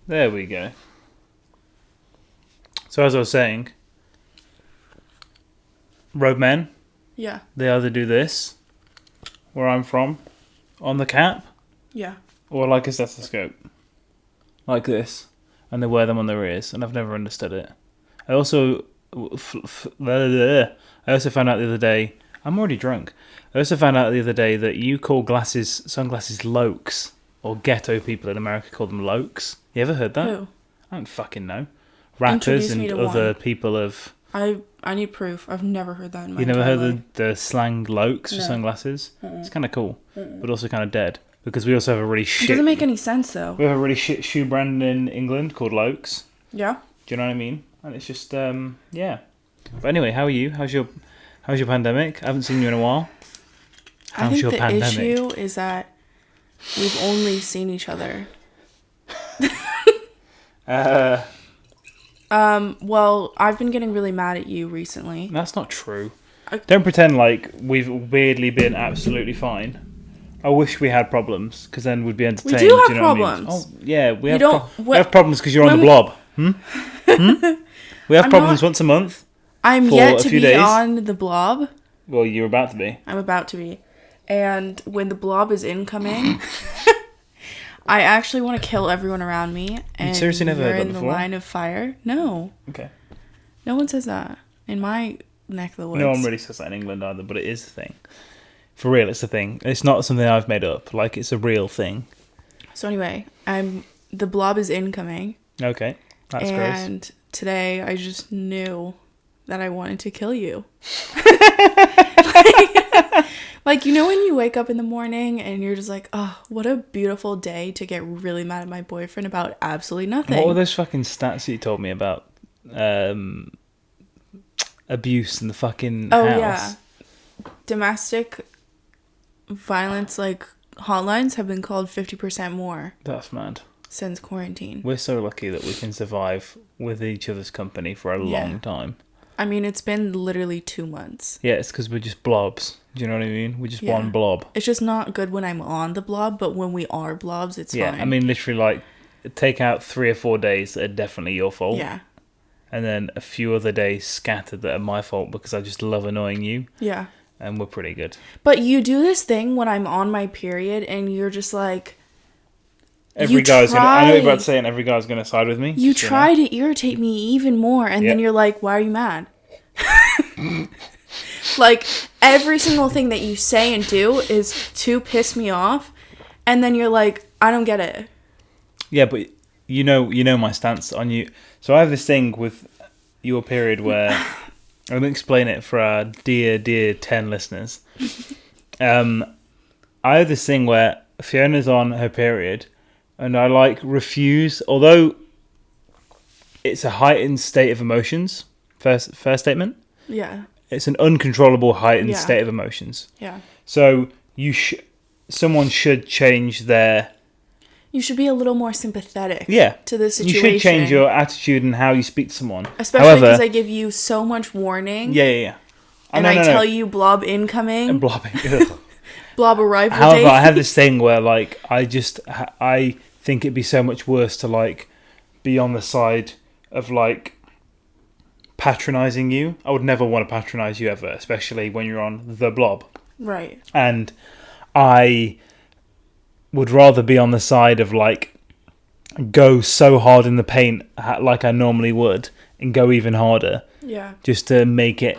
There we go. So as I was saying, roadmen, Yeah. they either do this, where I'm from, on the cap, Yeah. or like a stethoscope. Like this. And they wear them on their ears, and I've never understood it. I also found out the other day, I'm already drunk. I also found out the other day that you call sunglasses lokes, or ghetto people in America call them lokes. You ever heard that? Who? I don't fucking know. Rappers Introduce and me to other one. people of... I need proof. I've never heard that in my You never entire heard life. the slang lokes for No. sunglasses? It's kind of cool, but also kind of dead. Because we also have a really It shit... doesn't make any sense, though. We have a really shit shoe brand in England called Lokes. Yeah? Do you know what I mean? And it's just, yeah. But anyway, how are you? How's your pandemic? I haven't seen you in a while. I think the issue is that we've only seen each other. Well, I've been getting really mad at you recently. That's not true. Don't pretend like we've weirdly been absolutely fine. I wish we had problems, because then we'd be entertained. We do have you know problems. What I mean? Oh, yeah, we have problems because you're on when the blob. We have problems once a month. I'm for yet a to few be days. on the blob. Well, you're about to be. I'm about to be. And when the blob is incoming, I actually want to kill everyone around me. And you seriously never heard that in before? the line of fire. No. Okay. No one says that in my neck of the woods. No one really says that in England either, but it is a thing. For real, it's a thing. It's not something I've made up. Like, it's a real thing. So anyway, the blob is incoming. Okay, that's gross. And today I just knew that I wanted to kill you. Like, you know when you wake up in the morning and you're just like, oh, what a beautiful day to get really mad at my boyfriend about absolutely nothing. What were those fucking stats that you told me about? Abuse in the fucking house. Yeah. Domestic violence, like, hotlines have been called 50% more That's mad. since quarantine. We're so lucky that we can survive with each other's company for a long time. I mean, it's been literally 2 months. Yeah, it's because we're just blobs. Do you know what I mean? We're just one blob. It's just not good when I'm on the blob, but when we are blobs, it's fine. Yeah, I mean, literally, like, take out 3 or 4 days that are definitely your fault. Yeah. And then a few other days scattered that are my fault because I just love annoying you. Yeah. And we're pretty good. But you do this thing when I'm on my period and you're just like... I know what you're about to say, and every guy's going to side with me. You try to irritate me even more, and then you're like, why are you mad? Like, every single thing that you say and do is to piss me off, and then you're like, I don't get it. Yeah, but you know my stance on you. So I have this thing with your period where... I'm going to explain it for our dear 10 listeners. I have this thing where Fiona's on her period, and I, like, refuse... Although it's a heightened state of emotions, first statement. Yeah. It's an uncontrollable heightened state of emotions. Yeah. So someone should change their... You should be a little more sympathetic to the situation. You should change your attitude and how you speak to someone. Especially because I give you so much warning. Yeah. And I tell you blob incoming. And blobbing. Blob arrival However, date. I have this thing where, like, I think it'd be so much worse to, like, be on the side of, like, patronising you. I would never want to patronise you ever, especially when you're on the blob. Right. And I would rather be on the side of, like, go so hard in the paint like I normally would and go even harder. Yeah. Just to make it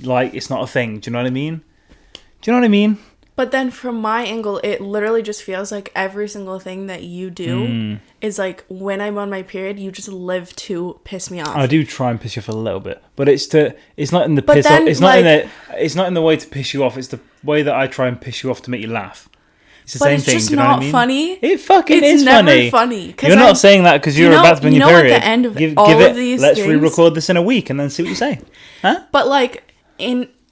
like it's not a thing. Do you know what I mean? But then from my angle, it literally just feels like every single thing that you do is like when I'm on my period, you just live to piss me off. I do try and piss you off a little bit, but it's not in the but piss then, off. It's not in the way to piss you off. It's the way that I try and piss you off to make you laugh. It's the same thing. It's just do you know not what I mean? funny. It fucking it's is never funny. funny. You're not saying that because you're about to be in your period. At the end of give all it. Of these Let's things, re-record this in a week and then see what you say. Huh? But like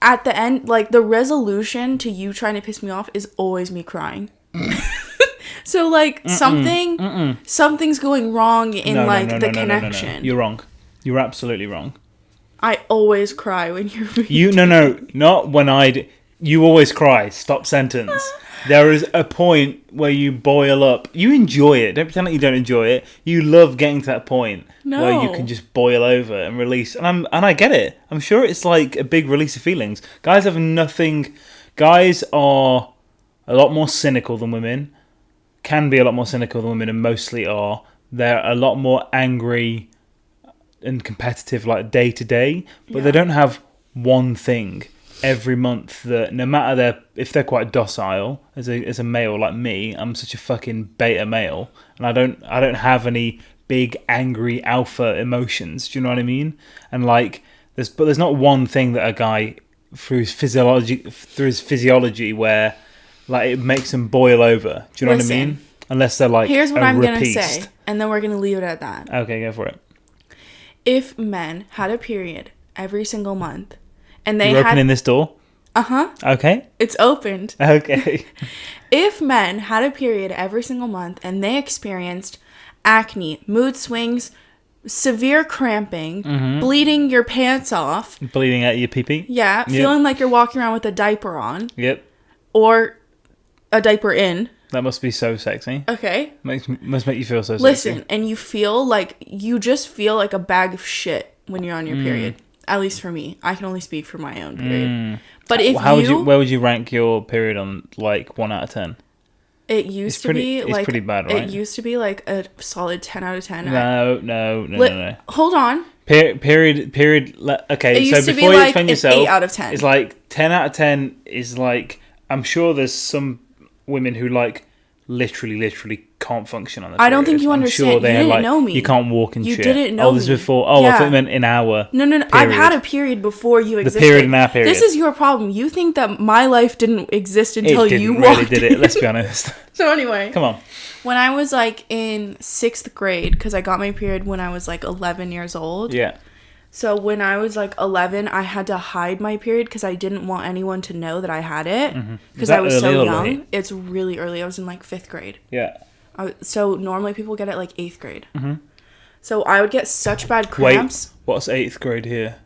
at the end, like the resolution to you trying to piss me off is always me crying. So like something's going wrong in the connection. No. You're wrong. You're absolutely wrong. I always cry when you're not when you always cry. Stop sentence. There is a point where you boil up. You enjoy it. Don't pretend like you don't enjoy it. You love getting to that point where you can just boil over and release. And I get it. I'm sure it's like a big release of feelings. Guys have nothing. Guys are a lot more cynical than women. Can be a lot more cynical than women, and mostly are. They're a lot more angry and competitive, like day to day. But they don't have one thing every month that, no matter if they're quite docile as a male like me, I'm such a fucking beta male, and I don't have any big angry alpha emotions. Do you know what I mean? And like there's not one thing that a guy through his physiology where like it makes them boil over. Do you know what I mean? Unless they're like, here's what I'm gonna say, and then we're gonna leave it at that. Okay, go for it. If men had a period every single month, and they You're opening this door? Uh-huh. Okay. It's opened. Okay. If men had a period every single month and they experienced acne, mood swings, severe cramping, bleeding your pants off. Bleeding out your pee-pee? Yeah. Feeling like you're walking around with a diaper on. Yep. Or a diaper in. That must be so sexy. Okay. Must make you feel so sexy. Listen, and you just feel like a bag of shit when you're on your period. At least for me. I can only speak for my own period. But if where would you rank your period on like 1 out of 10? It used to be like... It's pretty bad, right? It used to be like a solid 10 out of 10. No. Hold on. Period. Okay, it so used to before be you like explain an yourself... 8 out of 10. It's like 10 out of 10 is like... I'm sure there's some women who like literally can't function on the period. I don't think you understand. I'm sure you didn't know me. You can't walk and you shit. You didn't know me. Oh, this is before... Oh, yeah. I thought you meant in our No. Period. I've had a period before you existed. The period in our period. This is your problem. You think that my life didn't exist until you walked It really did it. Let's be honest. So anyway. Come on. When I was like in 6th grade, because I got my period when I was like 11 years old. Yeah. So when I was like 11, I had to hide my period because I didn't want anyone to know that I had it. Because I was so young. Late? It's really early. I was in like 5th grade. Yeah. So normally people get it like 8th grade. So I would get such bad cramps. Wait, what's 8th grade here?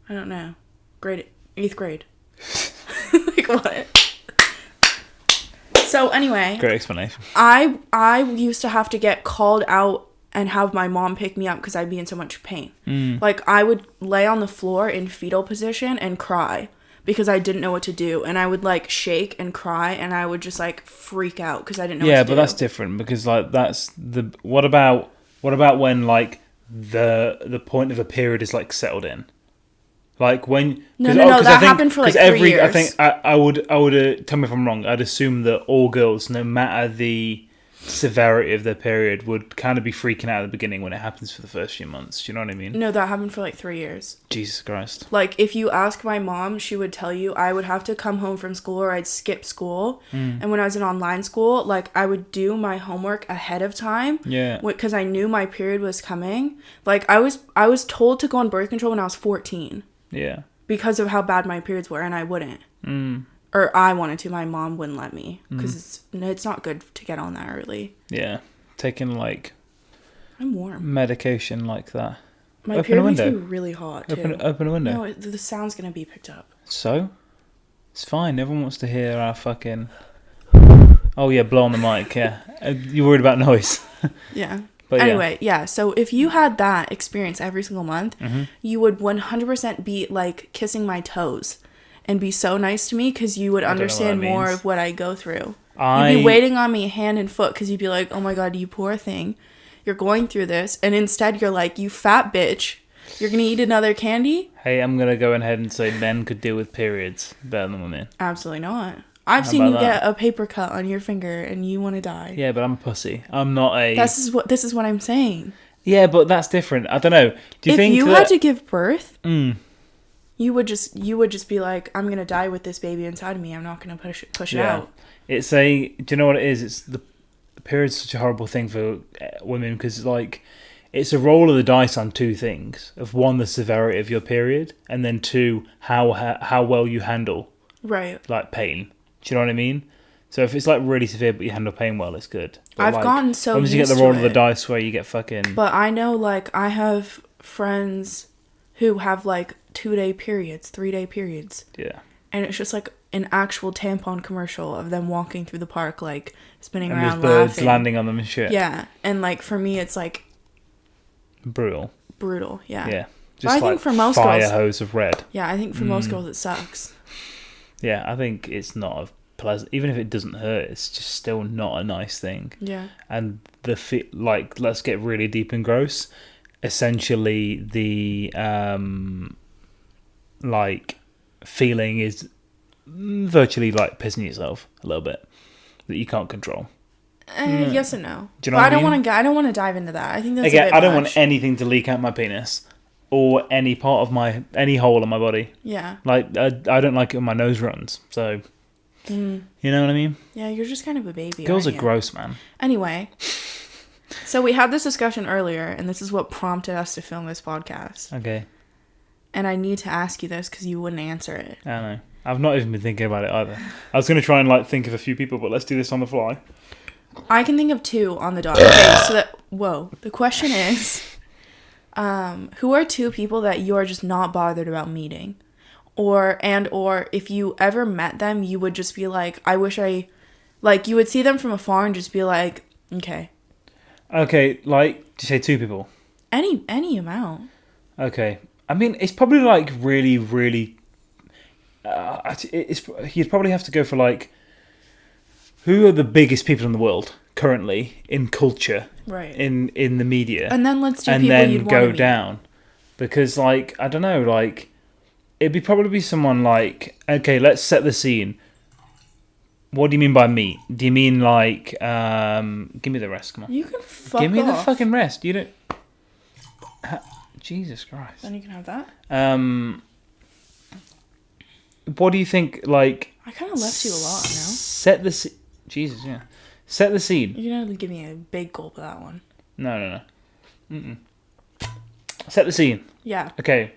I don't know. 8th grade. Like what? So anyway. Great explanation. I used to have to get called out and have my mom pick me up because I'd be in so much pain. Like I would lay on the floor in fetal position and cry because I didn't know what to do, and I would like shake and cry, and I would just like freak out because I didn't know what to do. Yeah, but that's different because like that's the what about when like the point of a period is like settled in? Like when no, that happened for like 3 years. I think I would tell me if I'm wrong. I'd assume that all girls, no matter the severity of their period, would kind of be freaking out at the beginning when it happens for the first few months. Do you know what I mean? No, that happened for like 3 years. Jesus Christ. Like if you ask my mom, she would tell you I would have to come home from school or I'd skip school. And when I was in online school, like I would do my homework ahead of time. Yeah. Because I knew my period was coming. Like I was told to go on birth control when I was 14. Yeah. Because of how bad my periods were, and I wouldn't. Or I wanted to. My mom wouldn't let me because it's not good to get on that early. Yeah, taking like I'm warm medication like that. My period makes me really hot too. Open a window. No, the sound's gonna be picked up. So it's fine. Everyone wants to hear our fucking. Oh yeah, blow on the mic. Yeah, you're worried about noise. Yeah. But anyway, yeah. So if you had that experience every single month, you would 100% be like kissing my toes. And be so nice to me because you would understand more of what I go through. You'd be waiting on me hand and foot because you'd be like, oh my God, you poor thing. You're going through this. And instead you're like, you fat bitch. You're going to eat another candy? Hey, I'm going to go ahead and say men could deal with periods better than women. Absolutely not. I've seen you get a paper cut on your finger and you want to die. Yeah, but I'm a pussy. I'm not a... This is what I'm saying. Yeah, but that's different. I don't know. Do you think if you had to give birth... You would just be like, I'm gonna die with this baby inside of me. I'm not gonna push it out. Do you know what it is? It's the period's such a horrible thing for women because like it's a roll of the dice on two things: of one, the severity of your period, and then two, how well you handle like pain. Do you know what I mean? So if it's like really severe but you handle pain well, it's good. But I've gotten so used to it. You get the roll of the dice where you get fucking. But I know, like I have friends who have like 2-day periods, 3-day periods. Yeah. And it's just like an actual tampon commercial of them walking through the park, like, spinning and around, there's birds laughing. landing on them and shit. Yeah, and, like, for me, it's, like... Brutal, yeah. Yeah. But I think for most fire girls... hose of red. Yeah, I think for most girls it sucks. Yeah, I think it's not a pleasant... Even if it doesn't hurt, it's just still not a nice thing. Yeah. And like, let's get really deep and gross. Essentially, the, like, feeling is virtually like pissing yourself a little bit that you can't control. Yes and no. Do you know but what I mean? I don't want to dive into that. I think that's again, a bit I don't much. want anything to leak out my penis or any part of any hole in my body. Yeah. Like, I don't like it when my nose runs. So, you know what I mean? Yeah, you're just kind of a baby. Girls are aren't you? gross, man. Anyway, so we had this discussion earlier, and this is what prompted us to film this podcast. Okay. And I need to ask you this because you wouldn't answer it. I don't know. I've not even been thinking about it either. I was going to try and like think of a few people, but let's do this on the fly. I can think of 2 on the dot. Okay, so the question is, who are 2 people that you are just not bothered about meeting? Or if you ever met them, you would just be like, I wish like, you would see them from afar and just be like, okay. Okay, like, did you say 2 people? Any amount. Okay. I mean, it's probably like really, really... you'd probably have to go for like... Who are the biggest people in the world currently in culture? Right. In the media. And then let's do and people then you'd go want to down. Because, like, I don't know, like... It'd probably be someone like... Okay, let's set the scene. What do you mean by meet? Do you mean like... give me the rest, come on. You can fuck Give me off. the fucking rest. You don't... Jesus Christ. Then you can have that. What do you think, like... I kind of left you a lot, no? Set the scene... Jesus, yeah. Set the scene. You're going to give me a big gulp of that one. No. Mm-mm. Set the scene. Yeah. Okay.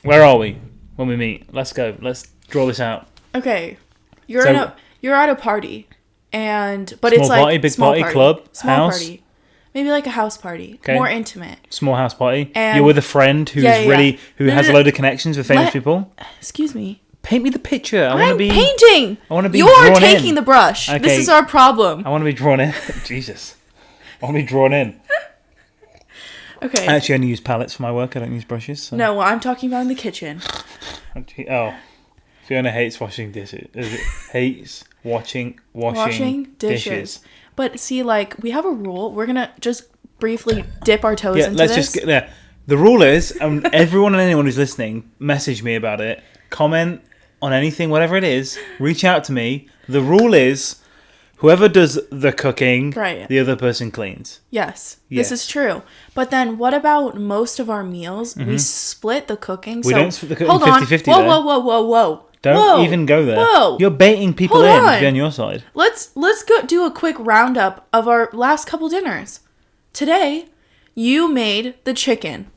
Where are we when we meet? Let's go. Let's draw this out. Okay. You're at a party. But it's like... Party, big party, club, small house. Party. Maybe like a house party. Okay. More intimate. Small house party. And you're with a friend who's who has a load of connections with famous people. Excuse me. Paint me the picture. I'm painting. I want to be You're drawn taking in. the brush. Okay. This is our problem. I want to be drawn in. Jesus. I want to be drawn in. Okay. I actually only use palettes for my work. I don't use brushes. So. No, I'm talking about in the kitchen. Oh. Fiona hates washing dishes. Hates washing dishes. But see, like, we have a rule. We're going to just briefly dip our toes into let's this. just get there. The rule is, everyone and anyone who's listening, message me about it. Comment on anything, whatever it is. Reach out to me. The rule is, whoever does the cooking, right, the other person cleans. Yes, this is true. But then what about most of our meals? Mm-hmm. We split the cooking. We don't split the cooking 50-50 Whoa. Don't even go there. Whoa. You're baiting people in to be on your side. Let's go do a quick roundup of our last couple dinners. Today, you made the chicken.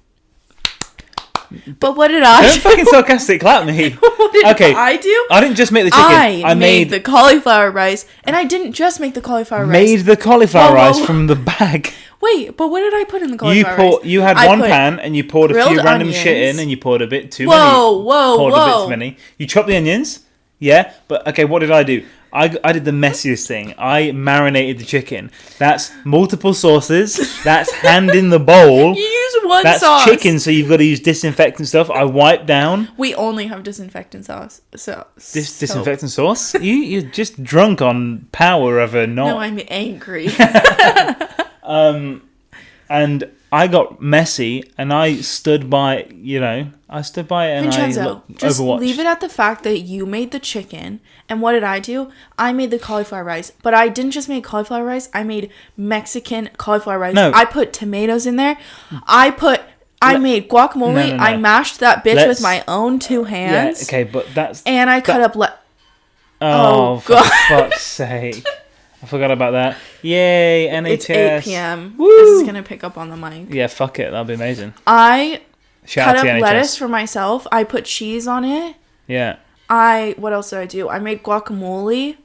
But what did I do? Don't fucking sarcastic clap me. What did I do? I didn't just make the chicken. I made the cauliflower rice. And I didn't just make the cauliflower rice. Made the cauliflower rice from the bag. Wait, but what did I put in the cauliflower rice? You had one pan and you poured a few random shit in and you poured a bit too many. Poured a bit too many. You chopped the onions. Yeah, but okay, what did I do? I did the messiest thing. I marinated the chicken. That's multiple sauces. That's hand in the bowl. You use one sauce. That's chicken, so you've got to use disinfectant stuff. I wiped down. We only have disinfectant sauce. Disinfectant sauce? You're just drunk on power of a not. No, I'm angry. And I got messy, and I stood by. I stood by it, and Vincenzo, I just overwatched. Leave it at the fact that you made the chicken. And what did I do? I made the cauliflower rice. But I didn't just make cauliflower rice. I made Mexican cauliflower rice. No. I put tomatoes in there. I made guacamole. No. I mashed that bitch with my own 2 hands. Yeah, okay, but that's... And I cut up... for fuck's sake. I forgot about that. Yay, NHS. It's 8 p.m. Woo! This is going to pick up on the mic. Yeah, fuck it. That'll be amazing. I cut up lettuce for myself. I put cheese on it. Yeah. What else did I do? I made guacamole.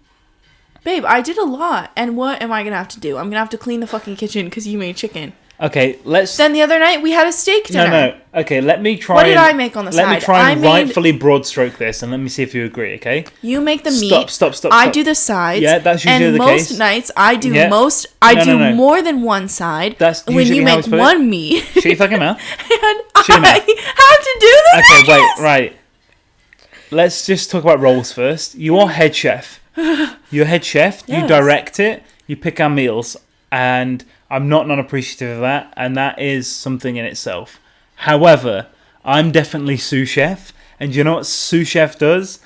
Babe, I did a lot. And what am I going to have to do? I'm going to have to clean the fucking kitchen because you made chicken. Okay, let's... Then the other night, we had a steak dinner. No. Okay, let me try... What did I make on the side? Let me try and rightfully broad stroke this, and let me see if you agree, okay? You make the meat. Stop. I do the sides. Yeah, that's usually the case. And most nights, I do more than one side. That's usually when you make one meat. Shut your fucking mouth. And I have to do the Okay, wait, right. Let's just talk about roles first. You are head chef. You're head chef. Yes. You direct it. You pick our meals. And I'm not non-appreciative of that. And that is something in itself. However, I'm definitely sous chef. And do you know what sous chef does?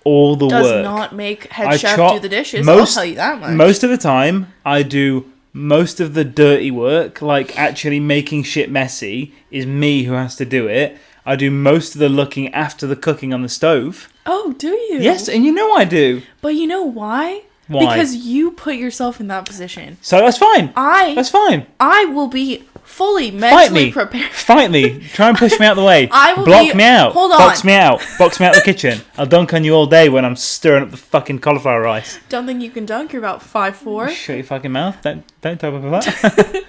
All the work. Does not make head chef do the dishes. I'll tell you that much. Most of the time, I do most of the dirty work. Like actually making shit messy is me who has to do it. I do most of the looking after the cooking on the stove. Oh, do you? Yes, and you know I do. But you know why? Why? Because you put yourself in that position. So that's fine. That's fine. I will be fully mentally prepared. Fight me. Try and push me out the way. I will Block me out. Hold on. Box me out. Box me out the kitchen. I'll dunk on you all day when I'm stirring up the fucking cauliflower rice. Don't think you can dunk. You're about 5'4". Shut your fucking mouth. Don't talk about that.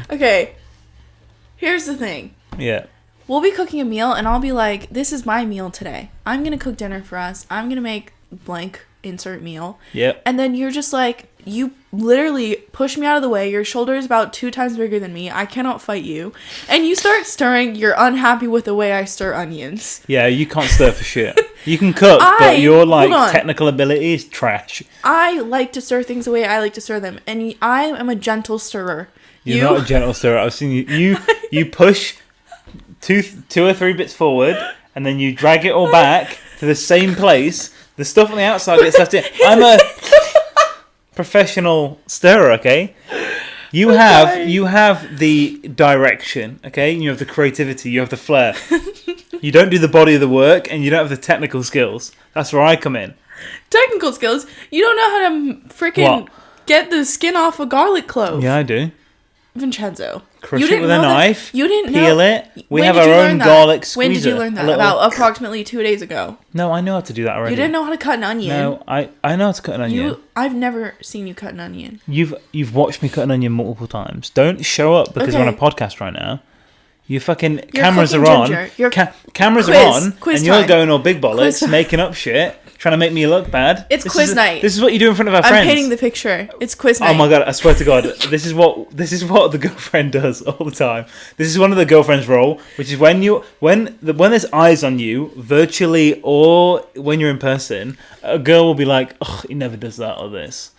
Okay. Here's the thing. Yeah. We'll be cooking a meal, and I'll be like, this is my meal today. I'm going to cook dinner for us. I'm going to make blank insert meal. Yep. And then you're just like, you literally push me out of the way. Your shoulder is about 2 times bigger than me. I cannot fight you. And you start stirring. You're unhappy with the way I stir onions. Yeah, you can't stir for shit. You can cook, but your technical ability is trash. I like to stir things the way I like to stir them. And I am a gentle stirrer. You're not a gentle stirrer. I've seen you. You push two or three bits forward, and then you drag it all back to the same place. The stuff on the outside gets left in. I'm a professional stirrer, okay? You have the direction, okay? You have the creativity. You have the flair. You don't do the body of the work, and you don't have the technical skills. That's where I come in. Technical skills? You don't know how to freaking get the skin off a garlic clove. Yeah, I do. Vincenzo. Crush it with a knife. You didn't peel it. We have our own garlic squeezer. When did you learn that? About approximately 2 days ago. No, I know how to do that already. You didn't know how to cut an onion. No, I know how to cut an onion. I've never seen you cut an onion. You've watched me cut an onion multiple times. Don't show up because we're on a podcast right now. Your fucking cameras are on. Cameras are on, and you're going all big bollocks, making up shit. Trying to make me look bad. It's quiz night. This is what you do in front of our friends. I'm painting the picture. It's quiz night. Oh my god! I swear to God, this is what the girlfriend does all the time. This is one of the girlfriend's role, which is when there's eyes on you, virtually or when you're in person, a girl will be like, "Oh, he never does that or this."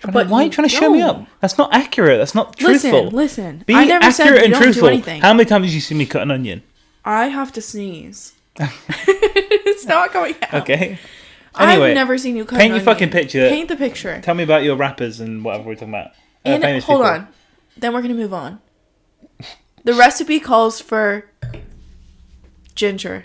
Why are you trying to show me up? That's not accurate. That's not truthful. Listen. Be accurate and truthful. How many times did you see me cut an onion? I have to sneeze. It's not going out. Okay. Anyway, I've never seen you cut paint an your fucking picture. Paint the picture. Tell me about your rappers and whatever we're talking about. Hold on. Then we're going to move on. The recipe calls for ginger.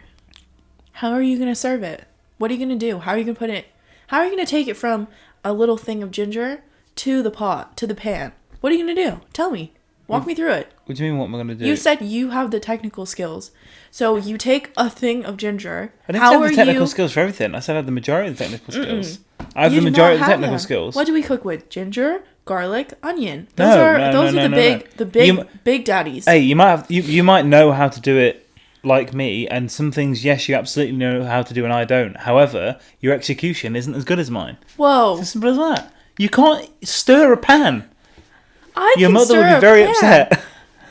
How are you going to serve it? What are you going to do? How are you going to put it? How are you going to take it from a little thing of ginger to the pot, to the pan? What are you going to do? Tell me. Walk me through it. What do you mean what am I going to do? You said you have the technical skills. So you take a thing of ginger. I didn't have the technical skills for everything. I said I have the majority of the technical skills. I have the majority of the technical skills. What do we cook with? Ginger, garlic, onion. Those are the big daddies. Hey, you might know how to do it like me, and some things, yes, you absolutely know how to do, and I don't. However, your execution isn't as good as mine. Whoa. It's as simple as that. You can't stir a pan. Your mother would be very upset.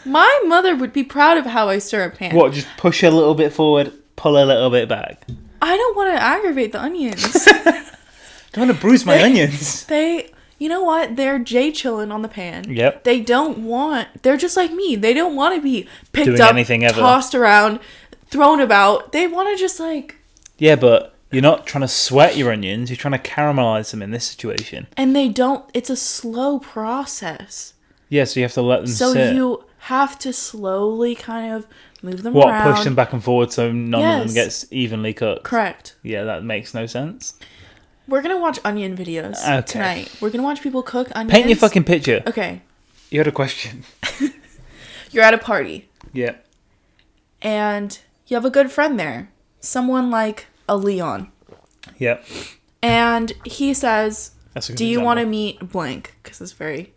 My mother would be proud of how I stir a pan. What, just push a little bit forward, pull a little bit back? I don't want to aggravate the onions. Don't want to bruise my onions. You know what? They're J-chillin' on the pan. Yep. They're just like me. They don't want to be picked doing up, anything ever. Tossed around, thrown about. They want to just like... Yeah, but you're not trying to sweat your onions. You're trying to caramelize them in this situation. And they don't... It's a slow process. Yeah, so you have to let them sit. So you have to slowly kind of move them around. Push them back and forward so none of them gets evenly cooked. Correct. Yeah, that makes no sense. We're going to watch onion videos tonight. We're going to watch people cook onions. Paint your fucking picture. Okay. You had a question. You're at a party. Yeah. And you have a good friend there. Someone like a Leon. Yep. And he says, do you want to meet blank? Because it's very...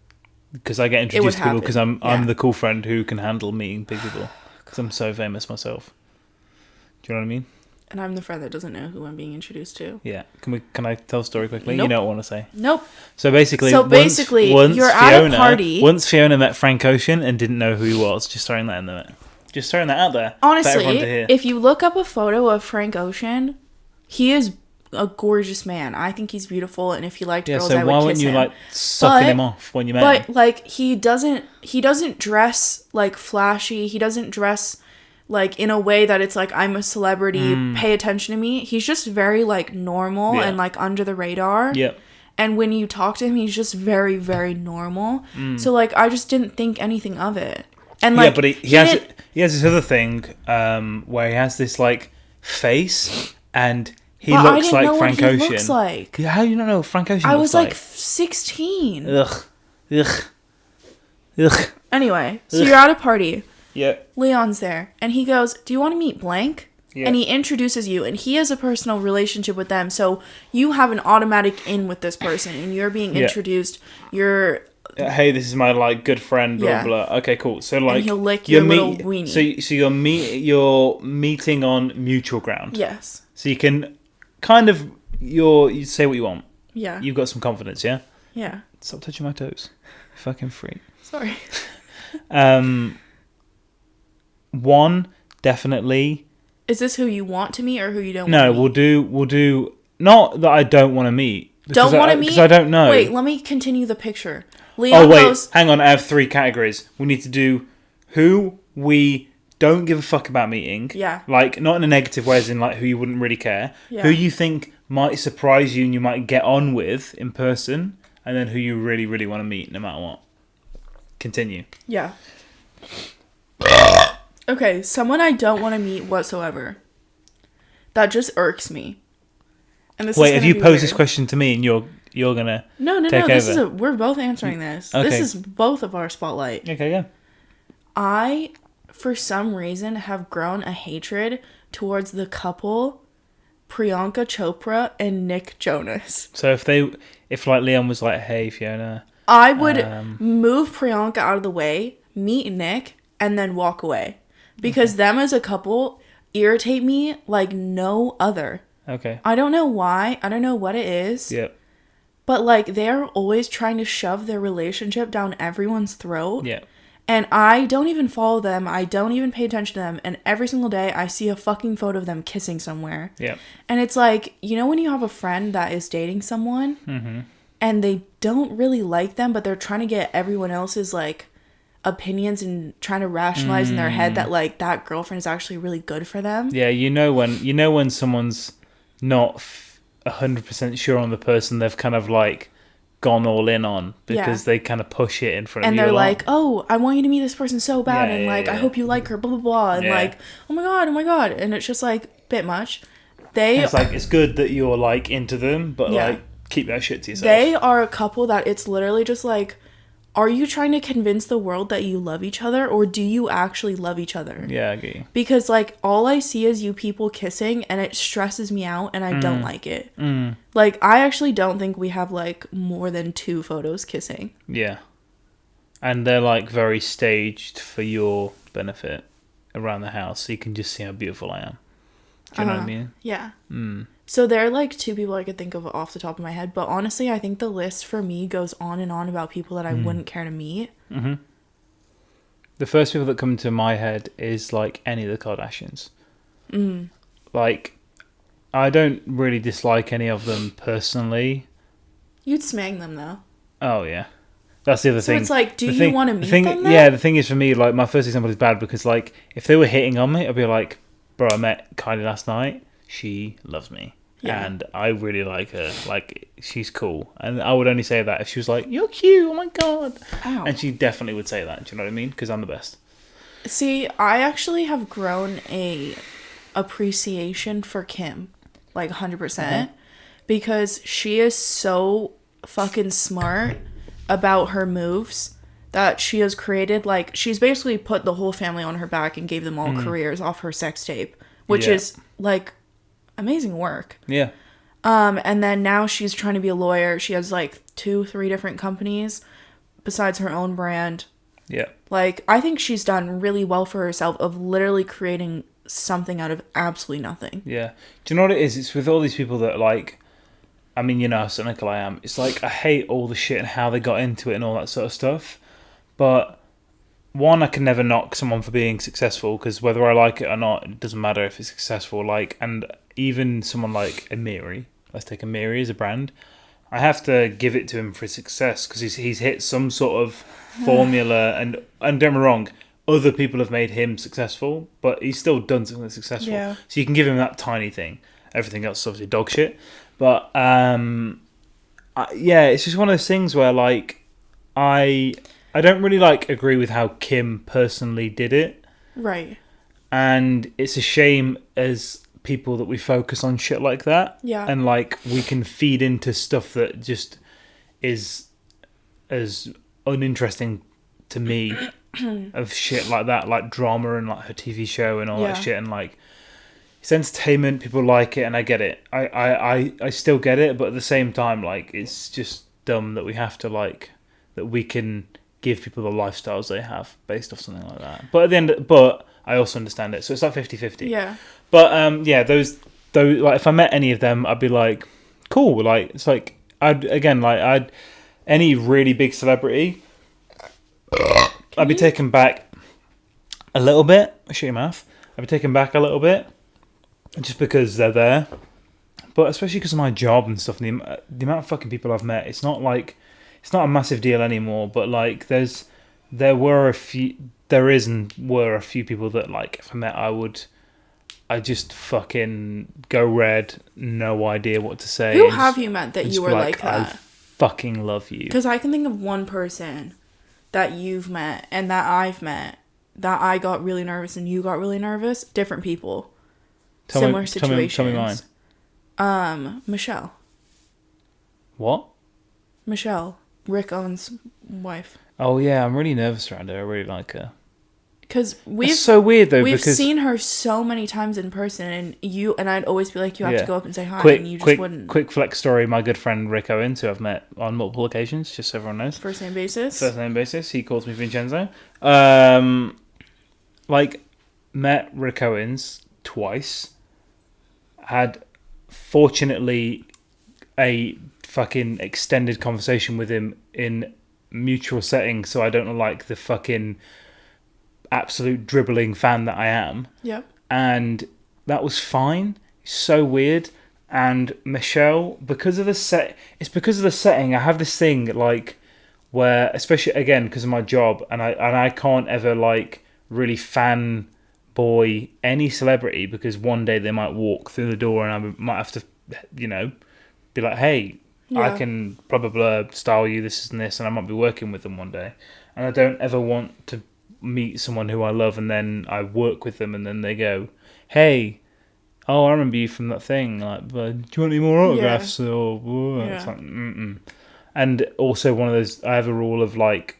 Because I get introduced to people because I'm the cool friend who can handle meeting big people. Because I'm so famous myself. Do you know what I mean? And I'm the friend that doesn't know who I'm being introduced to. Yeah. Can I tell a story quickly? Nope. You know what I want to say. Nope. So basically, once you're at a party. Once Fiona met Frank Ocean and didn't know who he was, just throwing that in there. Just throwing that out there. Honestly, if you look up a photo of Frank Ocean, he is a gorgeous man. I think he's beautiful, and if you liked girls, I would kiss him. So why wouldn't you like sucking him off when you met him? But like he doesn't dress like flashy. He doesn't dress like in a way that it's like I'm a celebrity, pay attention to me. He's just very like normal and like under the radar. Yep. And when you talk to him, he's just very, very normal. So like I just didn't think anything of it. And like but he has this other thing where he has this like face and he looks like Frank Ocean. Looks like. How do you not know what Frank Ocean looks like? I was like 16. Ugh. Anyway, so you're at a party. Yeah. Leon's there, and he goes, do you want to meet blank? Yeah. And he introduces you, and he has a personal relationship with them, so you have an automatic in with this person, and you're being introduced. You're... hey, this is my like good friend, blah blah. Okay, cool. So like, and he'll lick your little weenie. So you're meeting on mutual ground. Yes. So you can kind of you say what you want. Yeah. You've got some confidence, yeah. Yeah. Stop touching my toes, fucking freak. Sorry. One definitely. Is this who you want to meet or who you don't? No, want to meet? we'll do. Not that I don't want to meet. Don't want to meet because I don't know. Wait, let me continue the picture. Leon goes, hang on. I have 3 categories. We need to do who we don't give a fuck about meeting. Yeah. Like, not in a negative way, as in like who you wouldn't really care. Yeah. Who you think might surprise you and you might get on with in person, and then who you really, really want to meet no matter what. Continue. Yeah. Okay, someone I don't want to meet whatsoever. That just irks me. And this wait, if you pose this question to me and you're gonna No, this is we're both answering this. Okay. This is both of our spotlight. Okay, yeah. I, for some reason, have grown a hatred towards the couple Priyanka Chopra and Nick Jonas. So if like Leon was like, hey Fiona, I would move Priyanka out of the way, meet Nick, and then walk away. Because them as a couple irritate me like no other. Okay. I don't know why. I don't know what it is. Yep. But like they're always trying to shove their relationship down everyone's throat. Yeah. And I don't even follow them. I don't even pay attention to them. And every single day I see a fucking photo of them kissing somewhere. Yeah. And it's like, you know when you have a friend that is dating someone and they don't really like them, but they're trying to get everyone else's like opinions and trying to rationalize in their head that like that girlfriend is actually really good for them. Yeah, you know when someone's not 100% sure on the person they've kind of like gone all in on because they kind of push it in front of you. And they're like, "Oh, I want you to meet this person so bad, and like I hope you like her, blah blah blah," and like, oh my god, and it's just like bit much. It's like it's good that you're like into them, but like keep that shit to yourself. They are a couple that it's literally just like, are you trying to convince the world that you love each other, or do you actually love each other? Yeah, I get you. Because, like, all I see is you people kissing, and it stresses me out, and I don't like it. Like, I actually don't think we have, like, more than 2 photos kissing. Yeah. And they're, like, very staged for your benefit around the house, so you can just see how beautiful I am. Do you know what I mean? Yeah. So they're like 2 people I could think of off the top of my head. But honestly, I think the list for me goes on and on about people that I wouldn't care to meet. The first people that come to my head is like any of the Kardashians. Like, I don't really dislike any of them personally. You'd smang them though. Oh yeah. That's the other thing. So it's like, do you want to meet them then? Yeah, the thing is for me, like my first example is bad because like if they were hitting on me, I'd be like, bro, I met Kylie last night. She loves me. Yeah. And I really like her. Like, she's cool. And I would only say that if she was like, you're cute, oh my god. Ow. And she definitely would say that. Do you know what I mean? Because I'm the best. See, I actually have grown a appreciation for Kim. Like, 100%. Because she is so fucking smart about her moves that she has created. Like, she's basically put the whole family on her back and gave them all careers off her sex tape. Which is, like, amazing work. Yeah. And then now she's trying to be a lawyer. She has like 2-3 different companies besides her own brand. Yeah. Like, I think she's done really well for herself of literally creating something out of absolutely nothing. Yeah. Do you know what it is? It's with all these people that, like, I mean, you know how cynical I am. It's like, I hate all the shit and how they got into it and all that sort of stuff. But, one, I can never knock someone for being successful, because whether I like it or not, it doesn't matter if it's successful. Like, and even someone like Amiri, let's take Amiri as a brand, I have to give it to him for his success, because he's hit some sort of formula, and don't get me wrong, other people have made him successful, but he's still done something that's successful. Yeah. So you can give him that tiny thing. Everything else is obviously dog shit. But yeah, it's just one of those things where, like, I don't really, like, agree with how Kim personally did it. Right. And it's a shame as people that we focus on shit like that. Yeah. And, like, we can feed into stuff that just is as uninteresting to me of shit like that, like drama and, like, her TV show and all that shit. And, like, it's entertainment, people like it, and I get it. I still get it, but at the same time, like, it's just dumb that we have to, like, that we can give people the lifestyles they have based off something like that. But at the end, but I also understand it, so it's like 50-50. Yeah. But yeah, those like, if I met any of them, I'd be like, cool. Like, it's like I'd any really big celebrity, I'd be taken back a little bit. Shut your mouth. I'd be taken back a little bit, just because they're there. But especially because of my job and stuff, and the amount of fucking people I've met, it's not like, it's not a massive deal anymore. But, like, there were a few people that, like, if I met, I just fucking go red, no idea what to say. Who have you met that you were like that? I fucking love you. Because I can think of one person that you've met and that I've met that I got really nervous and you got really nervous. Different people. Similar situations. Tell me mine. Michelle. What? Michelle. Rick Owens' wife. Oh yeah, I'm really nervous around her. I really like her. Because it's so weird though. We've because seen her so many times in person, and I'd always be like, you have to go up and say hi, and you just wouldn't. Quick flex story. My good friend Rick Owens, who I've met on multiple occasions, just so everyone knows. First name basis. He calls me Vincenzo. Like, met Rick Owens twice. Had, fortunately, a fucking extended conversation with him in mutual settings, so I don't look like the fucking absolute dribbling fan that I am. Yep. And that was fine. So weird. And Michelle, because of the setting, I have this thing, like, where, especially again because of my job, and I can't ever, like, really fanboy any celebrity, because one day they might walk through the door and I might have to, you know, be like, hey, I can blah blah blah style you this and this, and I might be working with them one day, and I don't ever want to meet someone who I love and then I work with them and then they go, hey, oh, I remember you from that thing, like, do you want any more autographs? Or it's like, mm-mm. And also one of those, I have a rule of, like,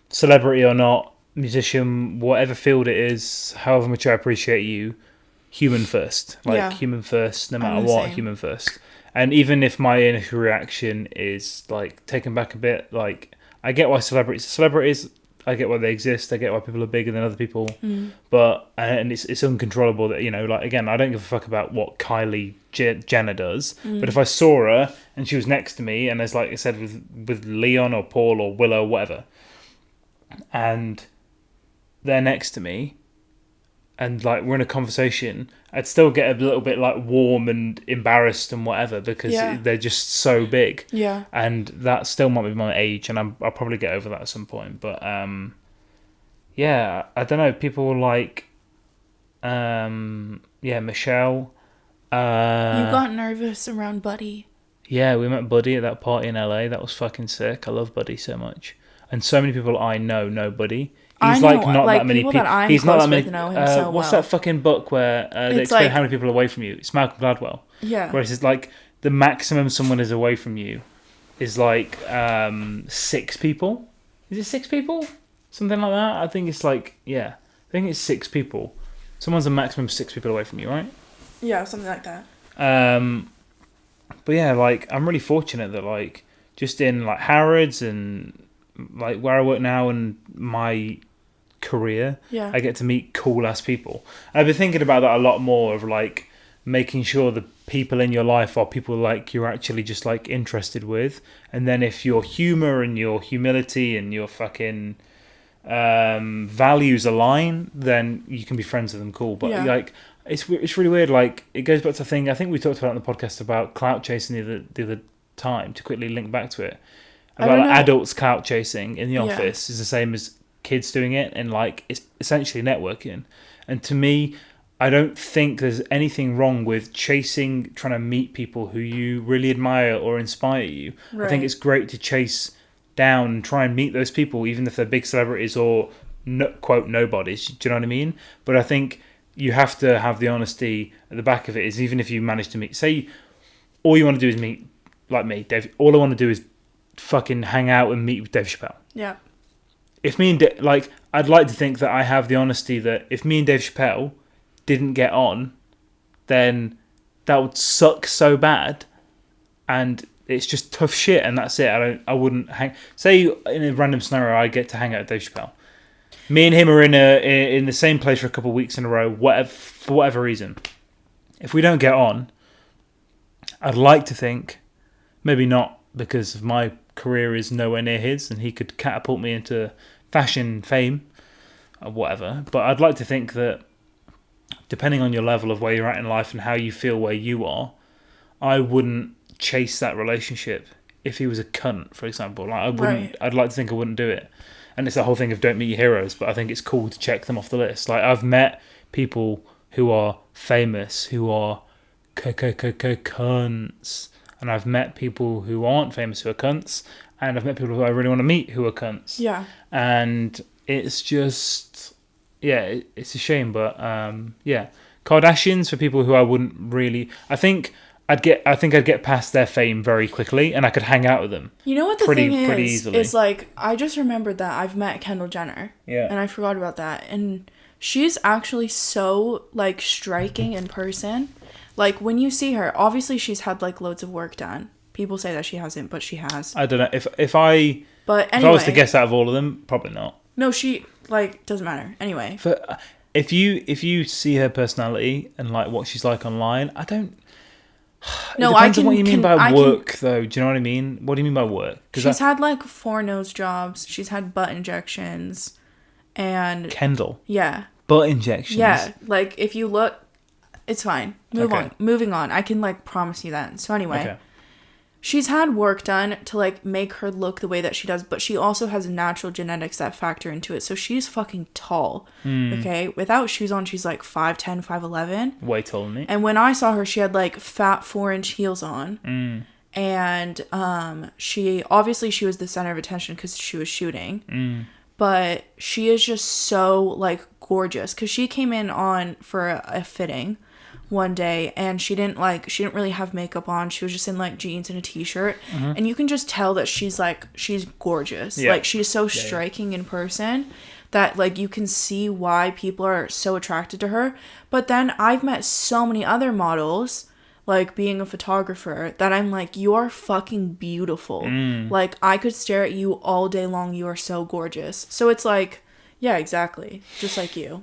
celebrity or not, musician, whatever field it is, however much I appreciate you, human first. Like, human first, no matter what, human first. And even if my initial reaction is, like, taken back a bit, like, I get why celebrities, I get why they exist, I get why people are bigger than other people, but, and it's uncontrollable that, you know, like, again, I don't give a fuck about what Kylie Jenner does, but if I saw her and she was next to me, and as, like I said, with Leon or Paul or Willow, whatever, and they're next to me, and, like, we're in a conversation, I'd still get a little bit, like, warm and embarrassed and whatever, because they're just so big. Yeah. And that still might be my age, and I'll probably get over that at some point. But, yeah, I don't know. People like, Michelle. You got nervous around Buddy. Yeah, we met Buddy at that party in LA. That was fucking sick. I love Buddy so much. And so many people I know Buddy. He's not that many people. He's not that many. Know him so what's that fucking book where they explain, like, how many people are away from you? It's Malcolm Gladwell. Yeah. Whereas it's like the maximum someone is away from you is like 6 people. Is it 6 people? Something like that. I think it's like, I think it's 6 people. Someone's a maximum 6 people away from you, right? Yeah, something like that. But yeah, like I'm really fortunate that like just in like Harrods and like where I work now and my career, Yeah. I get to meet cool ass people. And I've been thinking about that a lot more of like making sure the people in your life are people like you're actually just like interested with, and then if your humor and your humility and your fucking values align, then you can be friends with them. Cool, but like it's really weird. Like it goes back to the thing I think we talked about in the podcast about clout chasing the other time. To quickly link back to it about like, adults clout chasing in the office is the same as kids doing it, and like it's essentially networking. And to me, I don't think there's anything wrong with trying to meet people who you really admire or inspire you. Right. I think it's great to chase down and try and meet those people, even if they're big celebrities or quote nobodies. Do you know what I mean? But I think you have to have the honesty at the back of it. Is even if you manage to meet, say, all you want to do is meet like me, Dave. All I want to do is fucking hang out and meet with Dave Chappelle. Yeah. If me and I'd like to think that I have the honesty that if me and Dave Chappelle didn't get on, then that would suck so bad, and it's just tough shit, and that's it. I wouldn't hang. Say in a random scenario, I get to hang out with Dave Chappelle. Me and him are in the same place for a couple of weeks in a row, for whatever reason. If we don't get on, I'd like to think, maybe not because my career is nowhere near his, and he could catapult me into fashion fame or whatever. But I'd like to think that, depending on your level of where you're at in life and how you feel where you are, I wouldn't chase that relationship if he was a cunt, for example. Like I wouldn't. Right. I'd like to think I wouldn't do it. And it's the whole thing of don't meet your heroes, but I think it's cool to check them off the list. Like I've met people who are famous, who are cunts, and I've met people who aren't famous who are cunts, and I've met people who I really want to meet who are cunts. Yeah. And it's just, yeah, it's a shame, but yeah, Kardashians for people who I wouldn't really. I think I'd get past their fame very quickly, and I could hang out with them. You know what the thing is like I just remembered that I've met Kendall Jenner. Yeah. And I forgot about that, and she's actually so like striking in person. Like when you see her, obviously she's had like loads of work done. People say that she hasn't, but she has. I don't know if I was to guess out of all of them, probably not. No, she like doesn't matter. Anyway, if you see her personality and like what she's like online, I don't. No, it depends on what you mean by work, though. Do you know what I mean? What do you mean by work? She's had like 4 nose jobs. She's had butt injections, and Kendall. Yeah. Butt injections. Yeah, like if you look, it's fine. Moving on. I can like promise you that. So anyway, she's had work done to like make her look the way that she does, but she also has natural genetics that factor into it. So she's fucking tall. Okay, without shoes on, she's like 5'10", 5'11". Way taller than me. And when I saw her, she had like fat 4-inch heels on. And she was the center of attention because she was shooting. But she is just so like gorgeous because she came in on for a fitting one day, and she didn't really have makeup on. She was just in like jeans and a t-shirt, and you can just tell that she's gorgeous. Like she's so striking in person that like you can see why people are so attracted to her. But then I've met so many other models, like being a photographer, that I'm like, you are fucking beautiful. Like I could stare at you all day long. You are so gorgeous. So it's like, yeah, exactly, just like you.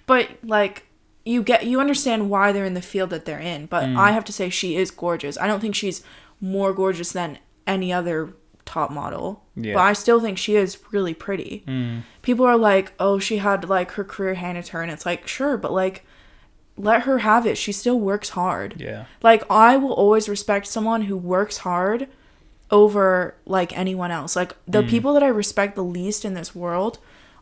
But like you understand why they're in the field that they're in. But I have to say she is gorgeous. I don't think she's more gorgeous than any other top model. Yeah. But I still think she is really pretty. People are like, oh, she had like her career handed to her, and it's like, sure, but like let her have it. She still works hard. Yeah. Like I will always respect someone who works hard over like anyone else. Like the people that I respect the least in this world